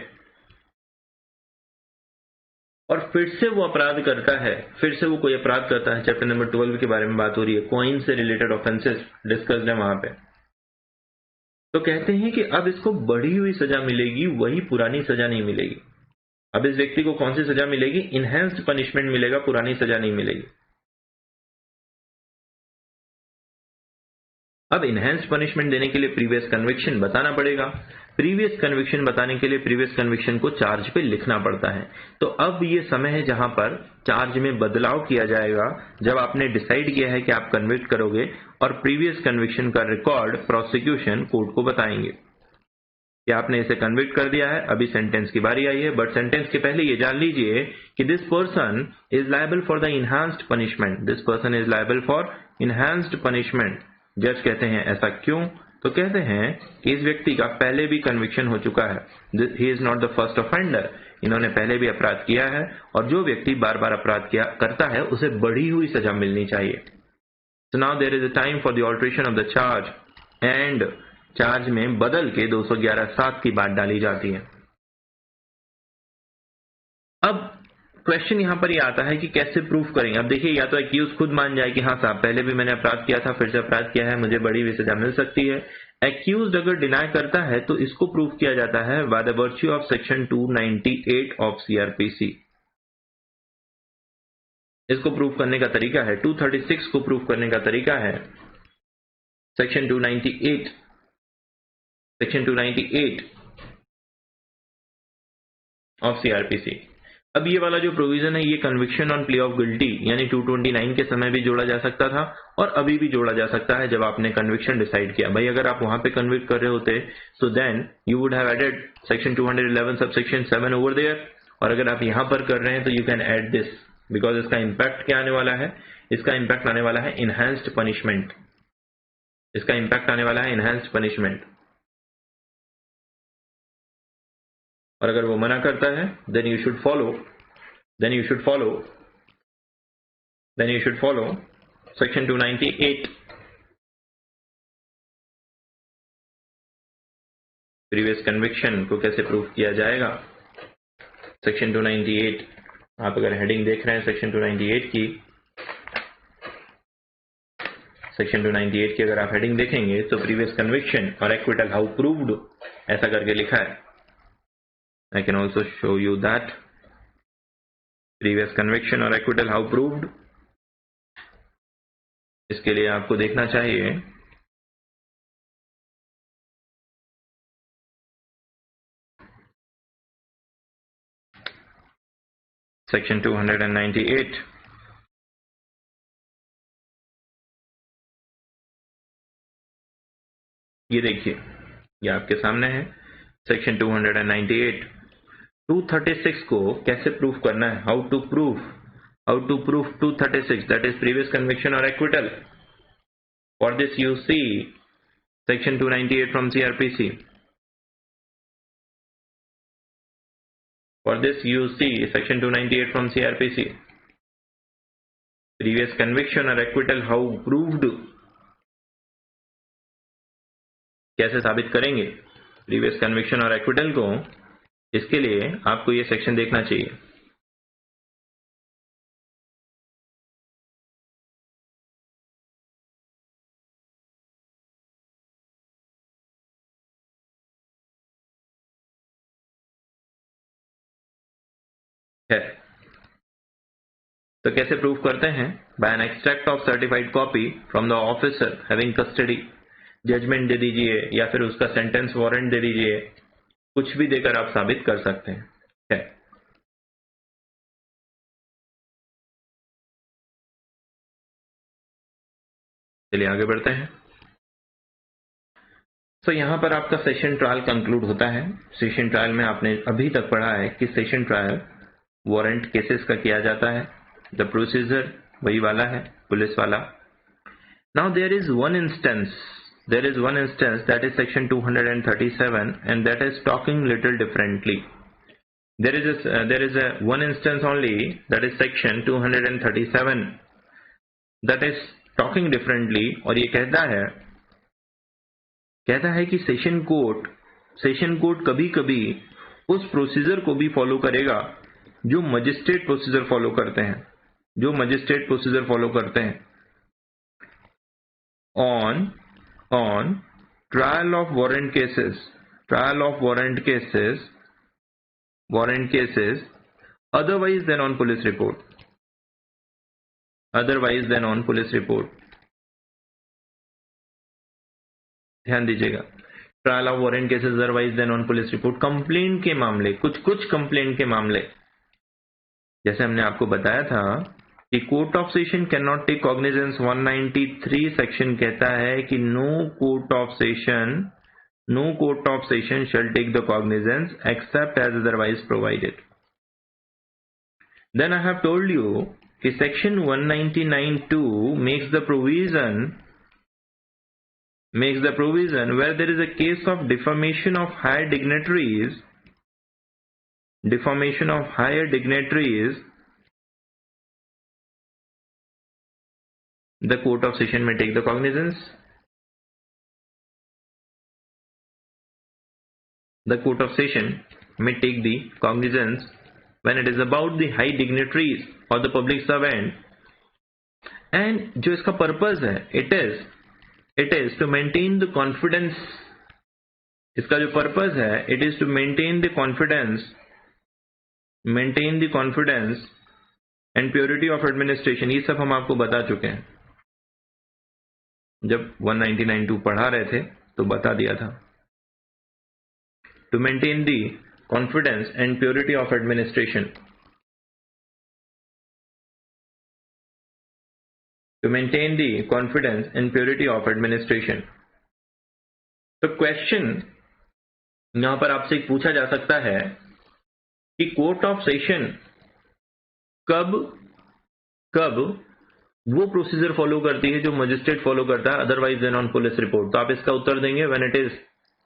S1: और फिर से वो अपराध करता है, फिर से वो कोई अपराध करता है, चैप्टर नंबर 12 के बारे में बात हो रही है, कॉइन से रिलेटेड ऑफेंसेस डिस्कस्ड है वहां पे, तो कहते हैं कि अब इसको बढ़ी हुई सजा मिलेगी, वही पुरानी सजा नहीं मिलेगी। अब इस व्यक्ति को कौन सी सजा मिलेगी? इनहेंस्ड पनिशमेंट मिलेगा, पुरानी सजा नहीं मिलेगी। अब इनहेंस्ड पनिशमेंट देने के लिए प्रीवियस कन्विक्शन बताना पड़ेगा। प्रीवियस कन्विक्शन बताने के लिए प्रीवियस कन्विक्शन को चार्ज पे लिखना पड़ता है। तो अब ये समय है जहां पर चार्ज में बदलाव किया जाएगा, जब आपने डिसाइड किया है कि आप कन्विक्ट करोगे और प्रीवियस कन्विक्शन का रिकॉर्ड प्रोसिक्यूशन कोर्ट को बताएंगे कि आपने इसे कन्विक्ट कर दिया है, अभी सेंटेंस की बारी आई है। बट सेंटेंस के पहले ये जान लीजिए कि this person is liable for the enhanced punishment. This person is liable for enhanced punishment. जज कहते हैं ऐसा क्यों? तो कहते हैं कि इस व्यक्ति का पहले भी कन्विक्शन हो चुका है, he is not the first offender. इन्होंने पहले भी अपराध किया है, और जो व्यक्ति बार बार अपराध करता है उसे बढ़ी हुई सजा मिलनी चाहिए। So now there is a time for the alteration of the charge, and charge में बदल के 211(7) की बात डाली जाती है। अब क्वेश्चन यहां पर ये आता है कि कैसे प्रूफ करेंगे। अब देखिए, या तो एक्यूज खुद मान जाए कि हाँ साहब पहले भी मैंने अपराध किया था, फिर से अपराध किया है, मुझे बड़ी हुई सजा मिल सकती है। एक्यूज अगर डिनाई करता है तो इसको प्रूफ किया जाता है by the virtue of section 298 of CrPC. इसको प्रूफ करने का तरीका है, 236 को प्रूफ करने का तरीका है सेक्शन 298, सेक्शन 298 ऑफ सीआरपीसी। अब ये वाला जो प्रोविजन है, ये conviction on play of guilty यानी 229 के समय भी जोड़ा जा सकता था और अभी भी जोड़ा जा सकता है जब आपने कन्विक्शन डिसाइड किया। भाई अगर आप वहां पे कन्विक्ट कर रहे होते तो then you would have added section 211 subsection 7 over there, और अगर आप यहां पर कर रहे हैं तो you can add this, because इसका इंपैक्ट क्या आने वाला है? इसका इंपैक्ट आने वाला है इनहेंस्ड पनिशमेंट। इसका इंपैक्ट आने वाला है इनहेंस्ड पनिशमेंट। और अगर वो मना करता है then you should follow section 298। Previous conviction को कैसे प्रूफ किया जाएगा? सेक्शन 298, आप अगर हेडिंग देख रहे हैं सेक्शन 298 की, सेक्शन 298 की अगर आप हेडिंग देखेंगे तो प्रीवियस कन्विक्शन और एक्विटल हाउ प्रूव्ड ऐसा करके लिखा है। I can also show you that previous conviction और एक्विटल हाउ प्रूव्ड। इसके लिए आपको देखना चाहिए सेक्शन 298 ये देखिए, ये आपके सामने है सेक्शन 298। 236 को कैसे प्रूफ करना है, how to proof 236, that is previous conviction और acquittal. For this you see section 298 from CRPC। For this you see section 298 from CRPC, previous conviction or acquittal, how proved, कैसे साबित करेंगे प्रीवियस कन्विक्शन और acquittal को, इसके लिए आपको ये सेक्शन देखना चाहिए। है तो कैसे प्रूफ करते हैं, by an extract of certified copy from the officer having custody. Judgment दे दीजिए या फिर उसका सेंटेंस वारंट दे दीजिए, कुछ भी देकर आप साबित कर सकते हैं। है चलिए आगे बढ़ते हैं। तो यहां पर आपका सेशन ट्रायल कंक्लूड होता है। सेशन ट्रायल में आपने अभी तक पढ़ा है कि सेशन ट्रायल वारंट केसेस का किया जाता है। द प्रोसीजर वही वाला है, पुलिस वाला। Now there is one instance that is section 237 and that is talking little differently. there is a one instance only, that is section 237, that is talking differently। और ये कहता है कि सेशन कोर्ट कभी कभी उस प्रोसीजर को भी फॉलो करेगा जो मजिस्ट्रेट प्रोसीजर फॉलो करते हैं, on trial of warrant cases otherwise than on police report। ध्यान दीजिएगा, trial of warrant cases otherwise than on police report. Complaint के मामले, कुछ कंप्लेंट के मामले, जैसे हमने आपको बताया था कि court of session can not take cognizance. 193 section कहता है कि no court of session shall take the cognizance except as otherwise provided. Then I have told you कि section 199(2) makes the provision where there is a case of defamation of higher dignitaries, the court of session may take the cognizance। The court of session may take the cognizance when it is about the high dignitaries or the public servant, and जो इसका purpose है, it is to maintain the confidence। इसका जो purpose है, it is to maintain the confidence and purity of administration। ये सब हम आपको बता चुके हैं, जब 199(2) पढ़ा रहे थे तो बता दिया था। To maintain the confidence and purity of administration। तो क्वेश्चन यहां पर आपसे पूछा जा सकता है कि कोर्ट ऑफ सेशन कब वो प्रोसीजर फॉलो करती है जो मजिस्ट्रेट फॉलो करता है otherwise than on police report. तो आप इसका उत्तर देंगे when it is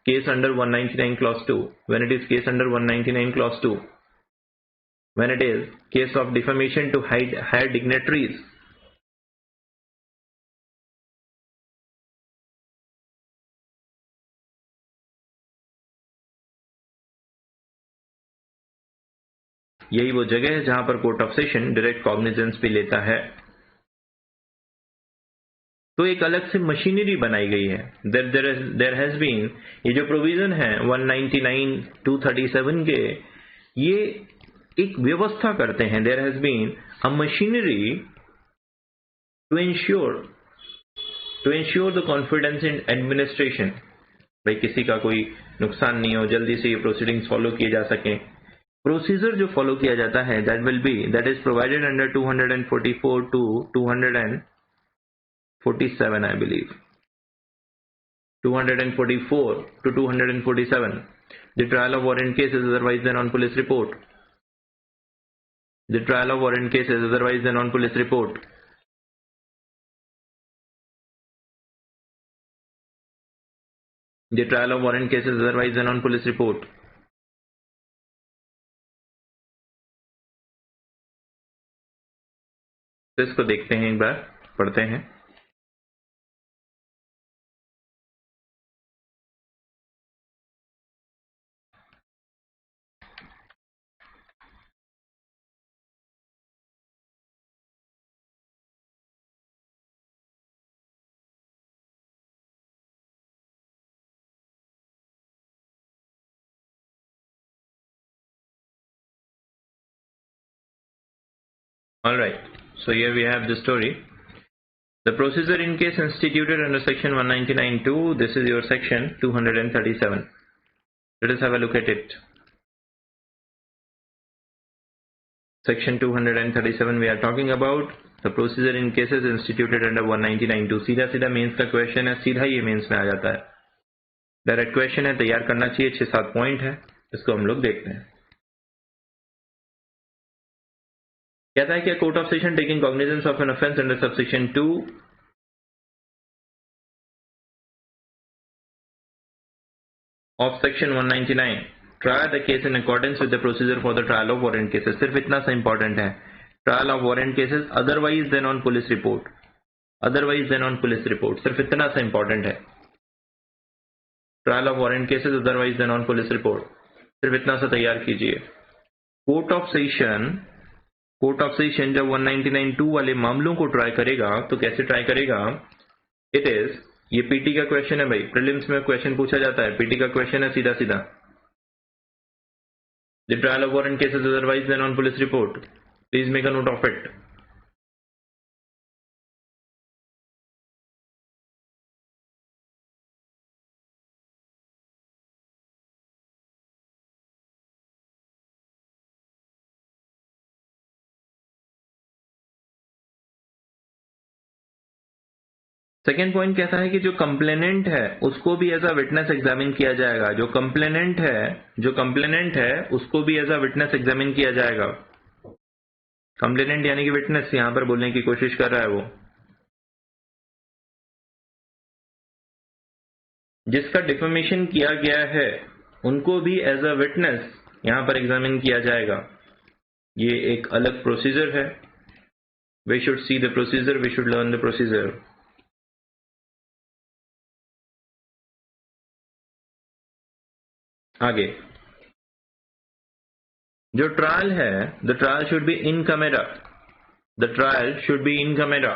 S1: case under 199 clause 2, when it is case under 199 clause 2, when it is case of defamation to higher dignitaries। यही वो जगह है जहां पर court of session direct cognizance भी लेता है। तो एक अलग से मशीनरी बनाई गई है। देयर हैज बीन, ये जो प्रोविजन है 199 237 के, ये एक व्यवस्था करते हैं। There has been a machinery to ensure the confidence in administration. भाई किसी का कोई नुकसान नहीं हो, जल्दी से ये प्रोसीडिंग्स फॉलो किए जा सके। प्रोसीजर जो फॉलो किया जाता है that is provided under 244 to 247 I believe। 244 to 247. The trial of warrant case is otherwise than on police report. The trial of warrant case is otherwise than on police report. The trial of warrant case is otherwise than on police report. तो इसको देखते हैं, एक बार पढ़ते हैं. All right. So here we have the story. The procedure in case instituted under section 199(2). This is your section 237. Let us have a look at it. Section 237 we are talking about the procedure in cases instituted under 199(2). सीधा सीधा mains का question है, सीधा ये mains में आ जाता है. Direct question है, तैयार करना चाहिए. 6-7 पॉइंट है, इसको हम लोग देखते हैं. कहता है कि court of session taking cognizance of an offence under subsection 2 of section 199 try the case in accordance with the procedure for the trial of warrant cases. सिर्फ इतना सा इंपॉर्टेंट है, trial of warrant cases otherwise than on police report. Otherwise than on police report, सिर्फ इतना सा important है. Trial of warrant cases otherwise than on police report, सिर्फ इतना सा तैयार कीजिए. कोर्ट ऑफ सेशन जब 199(2) वाले मामलों को ट्राई करेगा तो कैसे ट्राई करेगा? इट इज, ये पीटी का क्वेश्चन है भाई, प्रीलिम्स में क्वेश्चन पूछा जाता है, पीटी का क्वेश्चन है सीधा सीधा. The trial of warrant cases otherwise than on police report, please make a note of it. Second point कहता है कि जो कंप्लेनेंट है उसको भी एज अ विटनेस एग्जामिन किया जाएगा. जो कंप्लेनेंट है उसको भी एज अ विटनेस एग्जामिन किया जाएगा. कंप्लेनेंट यानी कि विटनेस यहां पर बोलने की कोशिश कर रहा है वो. जिसका डिफेमेशन किया गया है उनको भी एज अ विटनेस यहां पर एग्जामिन किया जाएगा. ये एक अलग प्रोसीजर है. We should see the procedure, we should learn the procedure. आगे जो ट्रायल है, the trial should be in camera. The trial should be in camera.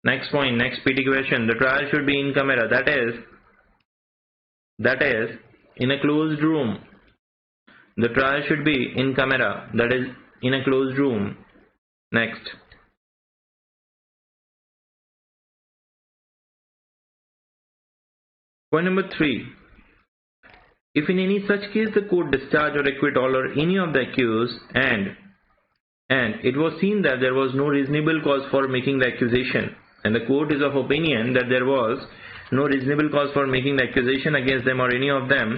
S1: Next point, next PT question. The trial should be in camera, that is in a closed room. The trial should be in camera, that is in a closed room. Next, point number 3. If in any such case the court discharge or acquit all or any of the accused and it was seen that there was no reasonable cause for making the accusation, and the court is of opinion that there was no reasonable cause for making the accusation against them or any of them,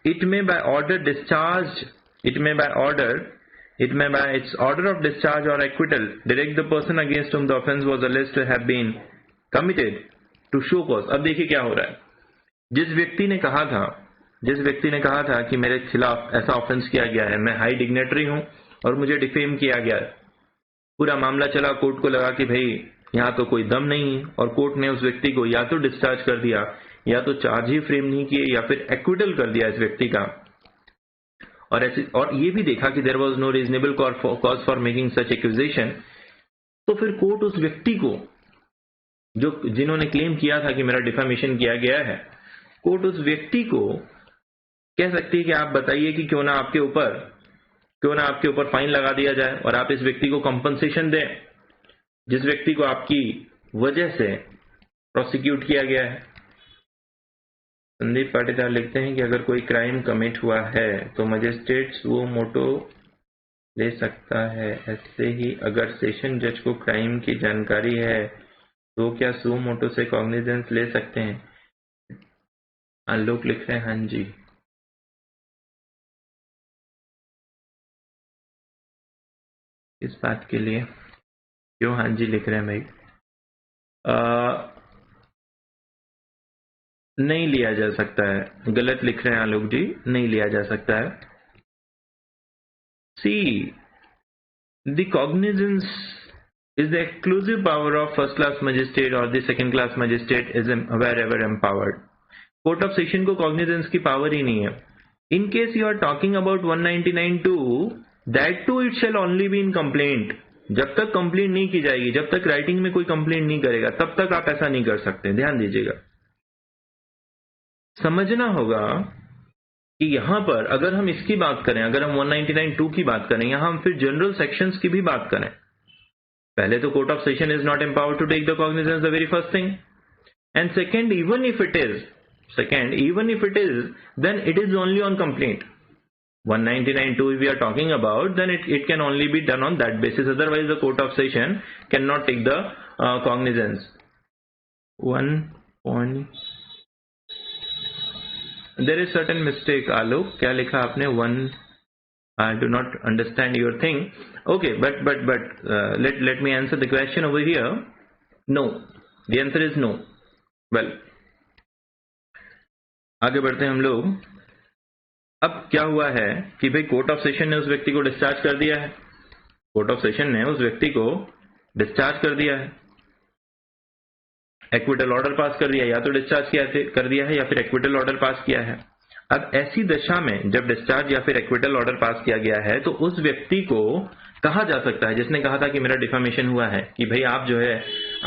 S1: it may by its order of discharge or acquittal direct the person against whom the offence was alleged to have been committed to show cause. अब देखिए क्या हो रहा है. जिस व्यक्ति ने कहा था कि मेरे खिलाफ ऐसा ऑफेंस किया गया है, मैं हाई डिग्नेटरी हूं और मुझे डिफेम किया गया है, पूरा मामला चला, कोर्ट को लगा कि भाई यहां तो कोई दम नहीं, और कोर्ट ने उस व्यक्ति को या तो डिस्चार्ज कर दिया या तो चार्ज ही फ्रेम नहीं किए या फिर एक्विटल कर दिया इस व्यक्ति का. और ये भी देखा कि there was no reasonable cause for making such accusation. तो फिर कोर्ट उस व्यक्ति को, जिन्होंने क्लेम किया था कि मेरा डिफेमेशन किया गया है, कोर्ट उस व्यक्ति को कह सकती है कि आप बताइए कि क्यों ना आपके ऊपर फाइन लगा दिया जाए और आप इस व्यक्ति को कंपनसेशन दें, जिस व्यक्ति को आपकी वजह से प्रोसिक्यूट किया गया है. संदीप पाटीदार लिखते हैं कि अगर कोई क्राइम कमिट हुआ है तो मजिस्ट्रेट सुओ मोटो ले सकता है. ऐसे ही अगर सेशन जज को क्राइम की जानकारी है तो क्या सुओ मोटो से कॉग्निजेंस ले सकते हैं? आलोक लिख रहे हैं हाँ जी। इस बात के लिए क्यों हाँ जी लिख रहे हैं भाई? नहीं लिया जा सकता है, गलत लिख रहे हैं आलोक जी, नहीं लिया जा सकता है। See the cognizance is the exclusive power of first class magistrate or the second class magistrate is wherever empowered. Court of session को कॉग्निजेंस की पावर ही नहीं है। In case you are talking about 199(2), that too it shall only be in complaint. जब तक complaint नहीं की जाएगी, जब तक राइटिंग में कोई कंप्लेंट नहीं करेगा, तब तक आप ऐसा नहीं कर सकते। ध्यान दीजिएगा, समझना होगा कि यहां पर अगर हम इसकी बात करें, अगर हम 199(2) की बात करें, यहां हम फिर जनरल सेक्शंस की भी बात करें। पहले तो court of session is not empowered to take the cognizance, the very first thing, and second, even if it is, then it is only on complaint. 199(2) if we are talking about, then it can only be done on that basis. Otherwise, the court of session cannot take the cognizance. There is certain mistake, Alok. क्या लिखा आपने? I do not understand your thing. Okay, but let me answer the question over here. No, the answer is no. Well, आगे बढ़ते हैं हम लोग। अब क्या हुआ है कि भाई कोर्ट ऑफ सेशन ने उस व्यक्ति को डिस्चार्ज कर दिया है। कोर्ट ऑफ सेशन ने उस व्यक्ति को डिस्चार्ज कर दिया है, एक्विटल ऑर्डर पास कर दिया, या तो डिस्चार्ज कर दिया है या फिर एक्विटल ऑर्डर पास किया है। अब ऐसी दशा में जब डिस्चार्ज या फिर एक्विटल ऑर्डर पास किया गया है, तो उस व्यक्ति को कहा जा सकता है, जिसने कहा था कि मेरा डिफेमेशन हुआ है, कि भाई आप जो है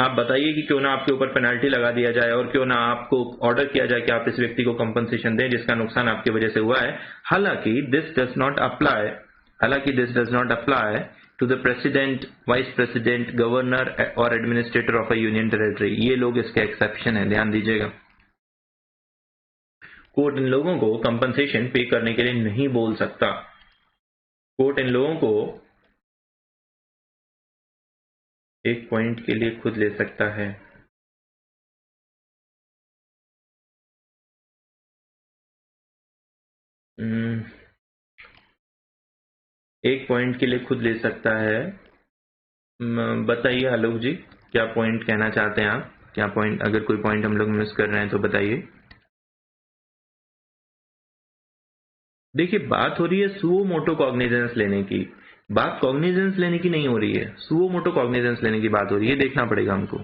S1: आप बताइए कि क्यों ना आपके ऊपर पेनल्टी लगा दिया जाए और क्यों ना आपको ऑर्डर किया जाए कि आप इस व्यक्ति को कंपनसेशन दें जिसका नुकसान आपकी वजह से हुआ है। हालांकि this does not apply to the president, vice president, governor और administrator of a union territory. ये लोग इसके एक्सेप्शन है, ध्यान दीजिएगा। कोर्ट इन लोगों को कंपनसेशन पे करने के लिए नहीं बोल सकता। कोर्ट इन लोगों को एक पॉइंट के लिए खुद ले सकता है। एक पॉइंट के लिए खुद ले सकता है। बताइए आलोक जी, क्या पॉइंट कहना चाहते हैं आप? क्या पॉइंट, अगर कोई पॉइंट हम लोग मिस कर रहे हैं तो बताइए। देखिए, बात हो रही है सुओ मोटो कॉग्निजेंस लेने की। बात कॉग्निजेंस लेने की नहीं हो रही है, सुओ मोटो कॉग्निजेंस लेने की बात हो रही है। देखना पड़ेगा हमको।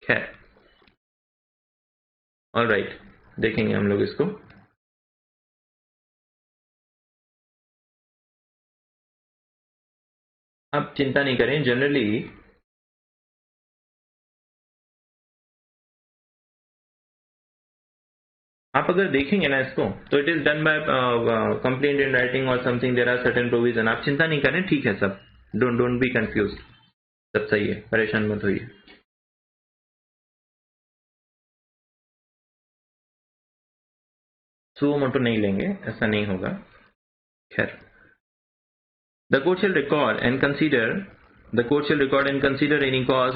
S1: खैर, ऑलराइट, देखेंगे हम लोग इसको। आप चिंता नहीं करें, जनरली आप अगर देखेंगे ना इसको, तो it is done by complaint in writing और something, there are certain provision. आप चिंता नहीं करें, ठीक है सब, डोंट बी कंफ्यूज, सब सही है, परेशान मत होइए। सुओ मोटो नहीं लेंगे, ऐसा नहीं होगा। खैर, the court shell record and consider any cause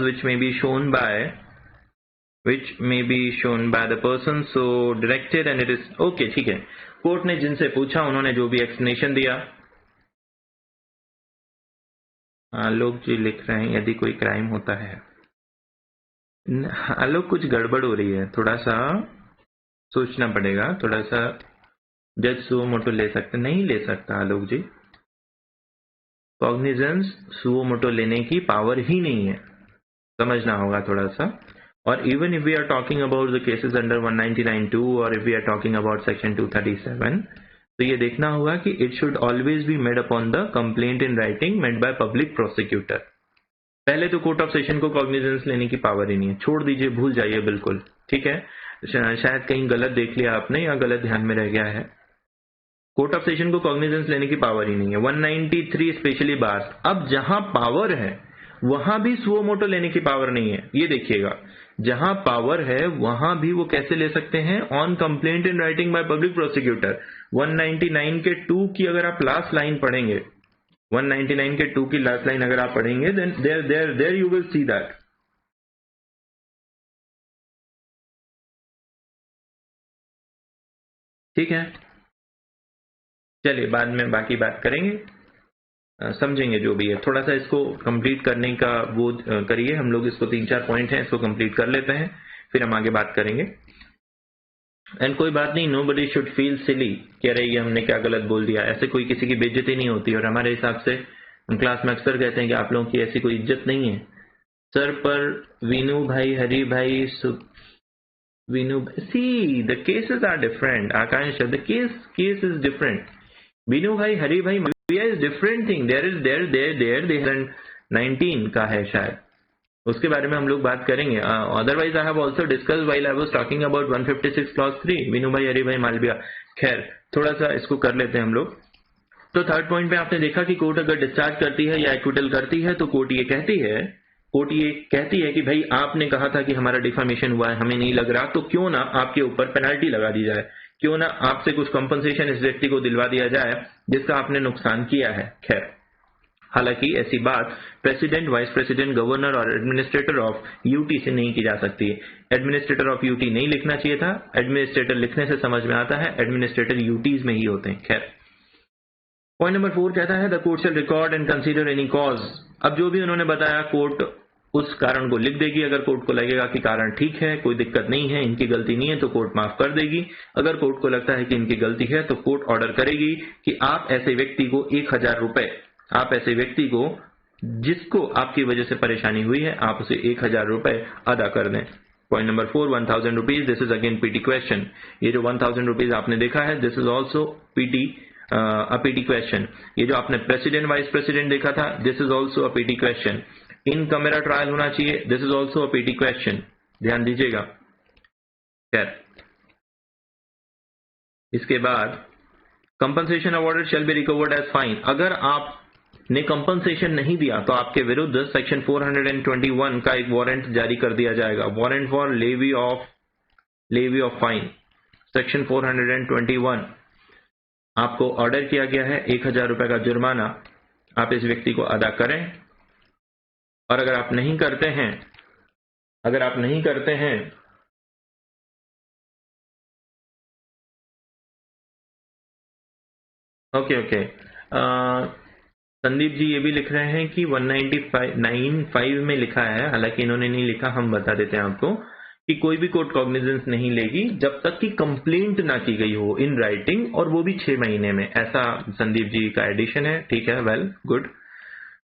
S1: which may be shown by the person so directed and it is okay। ठीक है, कोर्ट ने जिनसे पूछा उन्होंने जो भी एक्सप्लेनेशन दिया। आलोक जी लिख रहे हैं, यदि कोई क्राइम होता है। आलोक, कुछ गड़बड़ हो रही है, थोड़ा सा सोचना पड़ेगा, थोड़ा सा। जज सुओ मोटो ले सकते? नहीं ले सकता आलोक जी, कॉग्निजेंस सुओ मोटो लेने की पावर ही नहीं है, समझना होगा थोड़ा सा। और even if we are talking about the cases under 199(2) or if we are talking about section 237, तो ये देखना होगा कि it should always be made upon the complaint in writing made by public prosecutor। पहले तो कोर्ट ऑफ सेशन को cognizance लेने की पावर ही नहीं है, छोड़ दीजिए, भूल जाइए बिल्कुल, ठीक है। शायद कहीं गलत देख लिया आपने या गलत ध्यान में रह गया है। कोर्ट ऑफ सेशन को कॉग्निजेंस लेने की पावर ही नहीं है। 193 स्पेशली बार्स, अब जहां पावर है वहां भी सुओ मोटो लेने की पावर नहीं है। ये देखिएगा, जहां पावर है वहां भी वो कैसे ले सकते हैं? On complaint in writing by public prosecutor. 199 के 2 की अगर आप लास्ट लाइन पढ़ेंगे, 199 के 2 की लास्ट लाइन अगर आप पढ़ेंगे, then there you will see that ठीक है, चलिए बाद में बाकी बात करेंगे, समझेंगे जो भी है। थोड़ा सा इसको कंप्लीट करने का वो करिए, हम लोग इसको 3-4 पॉइंट हैं, इसको कंप्लीट कर लेते हैं, फिर हम आगे बात करेंगे। एंड कोई बात नहीं, नोबडी शुड फील सिली कि अरे ये हमने क्या गलत बोल दिया, ऐसे कोई किसी की बेइज्जती नहीं होती। और हमारे हिसाब से हम क्लास में अक्सर कहते हैं कि आप लोगों की ऐसी कोई इज्जत नहीं है। सर पर वीनू भाई, हरी भाई, Veenu, see the cases are different. Akanksh, the case is different. Veenu भाई, हरी भाई, इज डिफरेंट थिंग। देयर 19 का है शायद, उसके बारे में हम लोग बात करेंगे। Otherwise I have also discuss while I was talking about 156 clause 3, Vinu भाई, हरी भाई, मालविया। खैर, थोड़ा सा इसको कर लेते हैं हम लोग। तो थर्ड पॉइंट पे आपने देखा कि कोर्ट अगर डिस्चार्ज करती है या एक्विटल करती है तो कोर्ट ये कहती है कि भाई आपने कहा था कि हमारा डिफामेशन हुआ है, हमें नहीं लग रहा, तो क्यों ना आपके ऊपर पेनल्टी लगा दी जाए, क्यों ना आपसे कुछ कंपनसेशन इस व्यक्ति को दिलवा दिया जाए जिसका आपने नुकसान किया है। खैर, हालांकि ऐसी बात प्रेसिडेंट, वाइस प्रेसिडेंट, गवर्नर और एडमिनिस्ट्रेटर ऑफ यूटी से नहीं की जा सकती। एडमिनिस्ट्रेटर ऑफ यूटी नहीं लिखना चाहिए था, एडमिनिस्ट्रेटर लिखने से समझ में आता है एडमिनिस्ट्रेटर यूटीज में ही होते हैं। खैर, पॉइंट नंबर 4 कहता है the court shell record and consider any cause. अब जो भी उन्होंने बताया कोर्ट उस कारण को लिख देगी। अगर कोर्ट को लगेगा कि कारण ठीक है, कोई दिक्कत नहीं है, इनकी गलती नहीं है, तो कोर्ट माफ कर देगी। अगर कोर्ट को लगता है कि इनकी गलती है तो कोर्ट ऑर्डर करेगी कि आप ऐसे व्यक्ति को 1000 रुपए, आप ऐसे व्यक्ति को जिसको आपकी वजह से परेशानी हुई है, आप उसे 1000 रुपए अदा कर दें। Point number 4, 1000 rupees. This is again PT question. ये जो 1000 रुपीज आपने देखा है, this is also PT, a PT question. ये जो आपने प्रेसिडेंट वाइस प्रेसिडेंट देखा था, this is also a PT question. In camera trial होना चाहिए, दिस इज ऑल्सो अ पीटी क्वेश्चन, ध्यान दीजिएगा। खैर, इसके बाद compensation awarded shall be recovered as fine. अगर आपने कंपनसेशन नहीं दिया तो आपके विरुद्ध सेक्शन 421 का एक वारंट जारी कर दिया जाएगा, warrant for levy of fine. Section 421 आपको ऑर्डर किया गया है 1000 रुपए का जुर्माना आप इस व्यक्ति को अदा करें। और अगर आप नहीं करते हैं ओके, संदीप जी ये भी लिख रहे हैं कि 195 में लिखा है, हालांकि इन्होंने नहीं लिखा, हम बता देते हैं आपको कि कोई भी कोर्ट कॉग्निजेंस नहीं लेगी जब तक कि कंप्लेंट ना की गई हो इन राइटिंग, और वो भी 6 महीने में। ऐसा संदीप जी का एडिशन है, ठीक है, well good.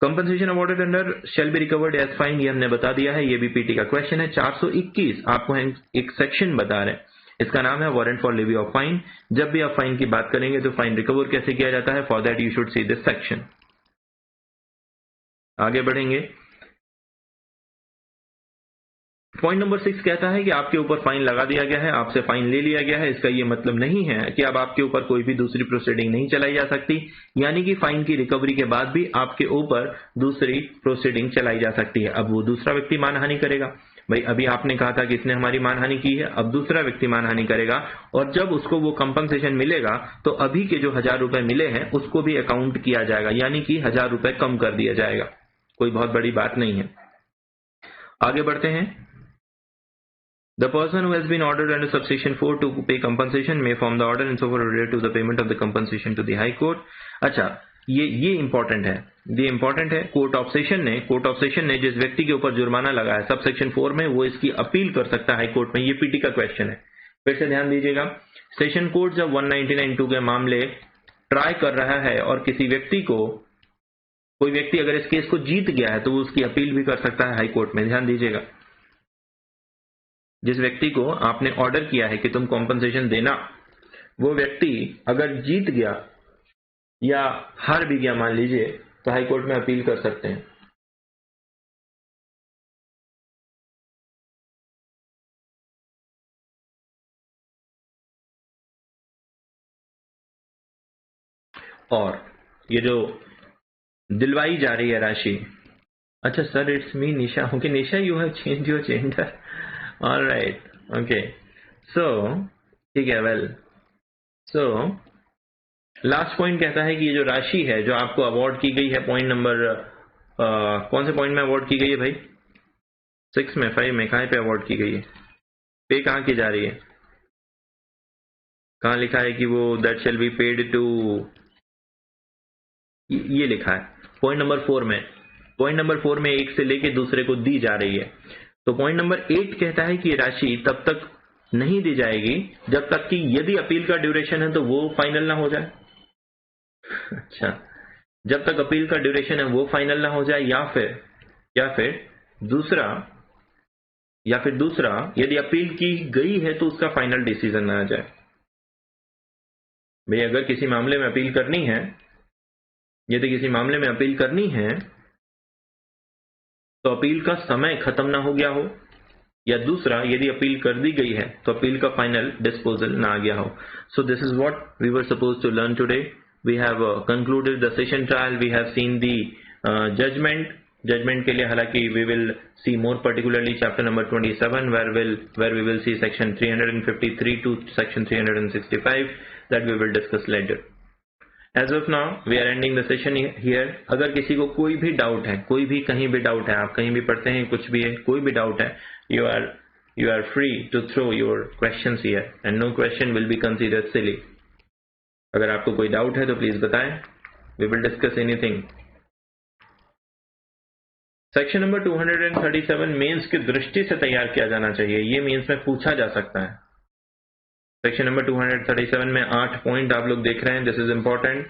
S1: Compensation awarded under shall be recovered as fine, ये हमने बता दिया है, ये भी पीटी का क्वेश्चन है। 421 आपको एक सेक्शन बता रहे हैं, इसका नाम है warrant for levy of fine. जब भी आप फाइन की बात करेंगे तो फाइन रिकवर कैसे किया जाता है, for that you should see this section. आगे बढ़ेंगे। पॉइंट नंबर 6 कहता है कि आपके ऊपर फाइन लगा दिया गया है, आपसे फाइन ले लिया गया है, इसका ये मतलब नहीं है कि अब आपके ऊपर कोई भी दूसरी प्रोसीडिंग नहीं चलाई जा सकती, यानी कि फाइन की रिकवरी के बाद भी आपके ऊपर दूसरी प्रोसीडिंग चलाई जा सकती है। अब वो दूसरा व्यक्ति मानहानि करेगा, भाई अभी आपने कहा था कि इसने हमारी मानहानि की है, अब दूसरा व्यक्ति मानहानि करेगा, और जब उसको वो कंपनसेशन मिलेगा तो अभी के जो 1000 रुपए मिले हैं उसको भी अकाउंट किया जाएगा, यानी कि 1000 रुपए कम कर दिया जाएगा, कोई बहुत बड़ी बात नहीं है। आगे बढ़ते हैं। The person who has been ordered under subsection 4 to pay compensation may form the order insofar related to the payment of the compensation to the High Court. अच्छा, ये इंपॉर्टेंट है, ये इंपॉर्टेंट है। कोर्ट ऑफ सेशन ने जिस व्यक्ति के ऊपर जुर्माना लगाया सबसेक्शन 4 में, वो इसकी अपील कर सकता है हाई कोर्ट में। ये पीटी का क्वेश्चन है, फिर से ध्यान दीजिएगा। सेशन कोर्ट जब 199(2) के मामले ट्राई कर रहा है और किसी व्यक्ति को, कोई व्यक्ति अगर इस केस को जीत गया है तो वो उसकी अपील भी कर सकता है हाई कोर्ट में, ध्यान दीजिएगा। जिस व्यक्ति को आपने ऑर्डर किया है कि तुम कॉम्पनसेशन देना, वो व्यक्ति अगर जीत गया या हार भी गया मान लीजिए, तो हाई कोर्ट में अपील कर सकते हैं। और ये जो दिलवाई जा रही है राशि, अच्छा sir it's me Nisha, okay Nisha you have change your gender, alright, okay, so ठीक है, वेल, सो लास्ट पॉइंट कहता है कि ये जो राशि है जो आपको अवार्ड की गई है, पॉइंट नंबर कौन से पॉइंट में अवार्ड की गई है भाई, 6 में, 5 में, कहाँ पे अवार्ड की गई है, पे कहाँ की जा रही है, कहाँ लिखा है कि वो that shall be paid to, ये लिखा है पॉइंट नंबर 4 में। पॉइंट नंबर 4 में एक से लेके दूसरे को दी जा रही है। तो पॉइंट नंबर 8 कहता है कि ये राशि तब तक नहीं दी जाएगी जब तक कि यदि अपील का ड्यूरेशन है तो वो फाइनल ना हो जाए। अच्छा, जब तक अपील का ड्यूरेशन है वो फाइनल ना हो जाए, या फिर दूसरा यदि अपील की गई है तो उसका फाइनल डिसीजन ना आ जाए। भाई अगर किसी मामले में अपील करनी है, यदि किसी मामले में अपील करनी है तो अपील का समय खत्म ना हो गया हो, या दूसरा यदि अपील कर दी गई है तो अपील का फाइनल डिस्पोजल ना आ गया हो। So this is what we were suppose to learn today. We have concluded the session trial, we have seen the judgment के लिए हालांकि we will see more particularly chapter number 27 where we will see section 353 to section 365 that we will discuss later. As of now we are ending the session here. अगर किसी को कोई भी doubt है, कोई भी कहीं भी डाउट है, आप कहीं भी पढ़ते हैं, कुछ भी है, कोई भी डाउट है, you are free to throw your questions here and no question will be considered silly. अगर आपको कोई डाउट है तो प्लीज बताएं, we will discuss anything. Section number 237 mains की दृष्टि से तैयार किया जाना चाहिए, ये मेंस में पूछा जा सकता है। सेक्शन नंबर 237 में 8 पॉइंट आप लोग देख रहे हैं, this is important.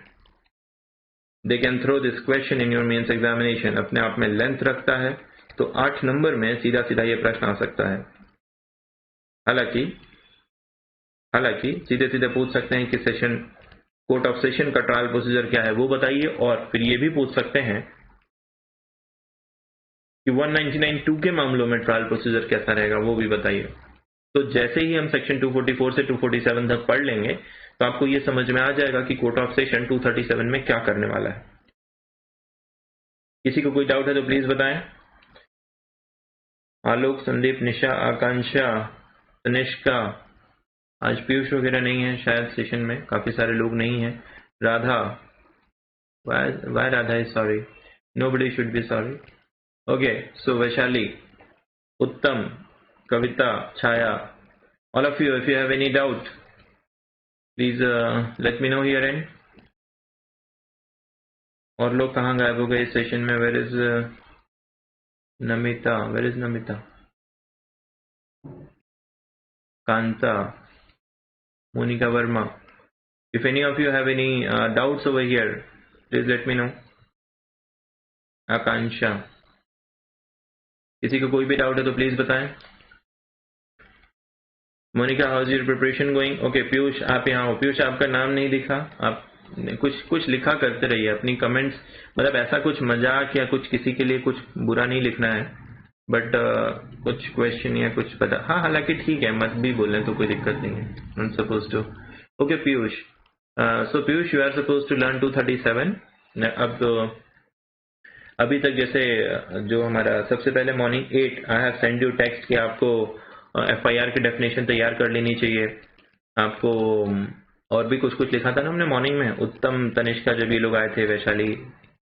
S1: They can throw this question in your mains examination. अपने आप में लेंथ रखता है तो 8 नंबर में सीधा सीधा ये प्रश्न आ सकता है। हालांकि सीधे सीधे पूछ सकते हैं कि सेशन कोर्ट ऑफ सेशन का ट्रायल प्रोसीजर क्या है वो बताइए, और फिर ये भी पूछ सकते हैं कि 199(2) के मामलों में ट्रायल प्रोसीजर कैसा रहेगा वो भी बताइए। तो जैसे ही हम सेक्शन 244 से 247 तक पढ़ लेंगे तो आपको ये समझ में आ जाएगा कि कोर्ट ऑफ सेशन 237 में क्या करने वाला है। किसी को कोई डाउट है तो प्लीज बताएं। आलोक, संदीप, निशा, आकांक्षा, तनिष्का, आज पीयूष वगैरह नहीं है शायद सेशन में, काफी सारे लोग नहीं है। Radha, why Radha is sorry, nobody should be sorry. Okay, so Vaishali, Uttam, Kavita, Chaya, all of you, if you have any doubt, please let me know here end. और लोग कहाँ गायब हो गए इस सेशन में? Where is Namita? Where is Namita? Kanta, Monica Verma. If any of you have any doubts over here, please let me know. Akansha, किसी को कोई भी डाउट है तो प्लीज बताएं। Monica, how is your preparation going? Okay, Piyush आप यहाँ हो। पीयूष आपका नाम नहीं दिखा, आप कुछ लिखा करते रहिए अपनी कमेंट्स, मतलब ऐसा कुछ मजाक या कुछ किसी के लिए कुछ बुरा नहीं लिखना है, बट कुछ क्वेश्चन या कुछ पता, हाँ हालांकि ठीक है मत भी बोलें तो कोई दिक्कत नहीं है, not suppose to. Okay Piyush, so Piyush you are suppose to learn 237। अब तो अभी तक जैसे जो हमारा सबसे पहले morning 8 I have send you text कि आपको FIR की डेफिनेशन तैयार कर लेनी चाहिए आपको, और भी कुछ लिखा था ना हमने मॉर्निंग में। उत्तम, तनिष्का, जब ये लोग आए थे, वैशाली,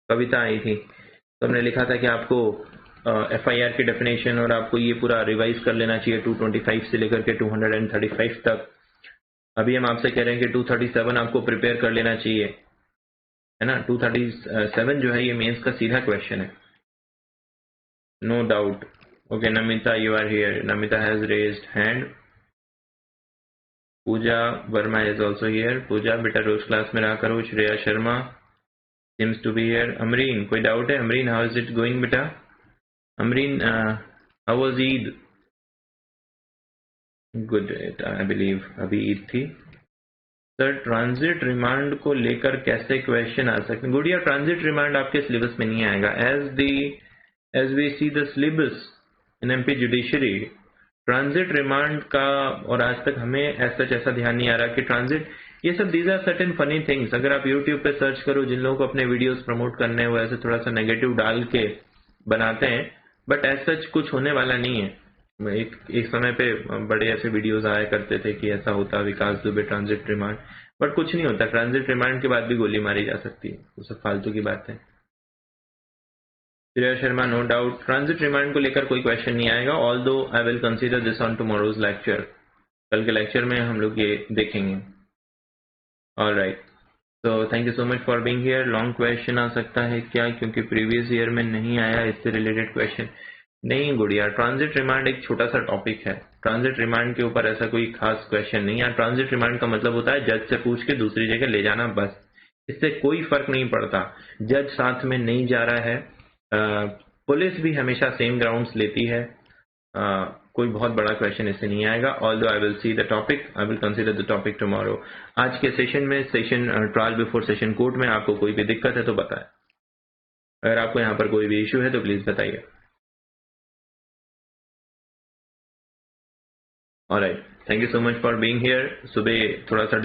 S1: कविता आई थी, तो हमने लिखा था कि आपको FIR की डेफिनेशन और आपको ये पूरा रिवाइज कर लेना चाहिए 225 से लेकर के 235 तक। अभी हम आपसे कह रहे हैं कि 237 आपको प्रिपेयर कर लेना चाहिए, है ना। 237 जो है ये मेंस का सीधा क्वेश्चन है, no doubt. Okay, Namita, you are here. Namita has raised hand. Pooja Verma is also here. Pooja, बेटा रोज क्लास में रहा करो। Shreya Sharma seems to be here. Amreen, कोई डाउट है? Amreen, how is it going बेटा? Amreen, how was Eid? Good, I believe अभी ईद थी। Sir transit remand को लेकर कैसे क्वेश्चन आ सकते हैं? गुड़िया, ट्रांजिट रिमांड आपके सिलेबस में नहीं आएगा। As we see the syllabus in MP judiciary, transit remand का, और आज तक हमें ऐसा ध्यान नहीं आ रहा कि ट्रांजिट, ये सब these are certain funny things. अगर आप YouTube पे सर्च करो, जिन लोगों को अपने वीडियोस प्रमोट करने हैं वो ऐसे थोड़ा सा नेगेटिव डाल के बनाते हैं, बट एज सच कुछ होने वाला नहीं है। एक समय पे बड़े ऐसे वीडियोस आया करते थे कि ऐसा होता, विकास दुबे ट्रांजिट रिमांड, बट कुछ नहीं होता। ट्रांजिट रिमांड के बाद भी गोली मारी जा सकती है, वो सब फालतू की बात है। Shreya Sharma, no doubt transit remand को लेकर कोई क्वेश्चन नहीं आएगा, although I will consider this on tomorrow's lecture. कल के लेक्चर में हम लोग ये देखेंगे। ऑलराइट, तो thank you so much for being here. Long question आ सकता है क्या, क्योंकि प्रीवियस ईयर में नहीं आया इससे रिलेटेड क्वेश्चन? नहीं गुड़िया, ट्रांजिट रिमांड एक छोटा सा टॉपिक है। ट्रांजिट रिमांड के ऊपर ऐसा कोई खास क्वेश्चन नहीं है। ट्रांजिट रिमांड का मतलब होता है जज से पूछ के दूसरी जगह ले जाना, बस। इससे कोई फर्क नहीं पड़ता, जज साथ में नहीं जा रहा है, पुलिस भी हमेशा सेम ग्राउंड्स लेती है। कोई बहुत बड़ा क्वेश्चन इससे नहीं आएगा। Although I will see the topic, I will consider the topic tomorrow. आज के सेशन में, session trial before session court में आपको कोई भी दिक्कत है तो बताएं। अगर आपको यहाँ पर कोई भी इश्यू है तो प्लीज बताइए। Alright, thank you so much for being here. सुबह थोड़ा सा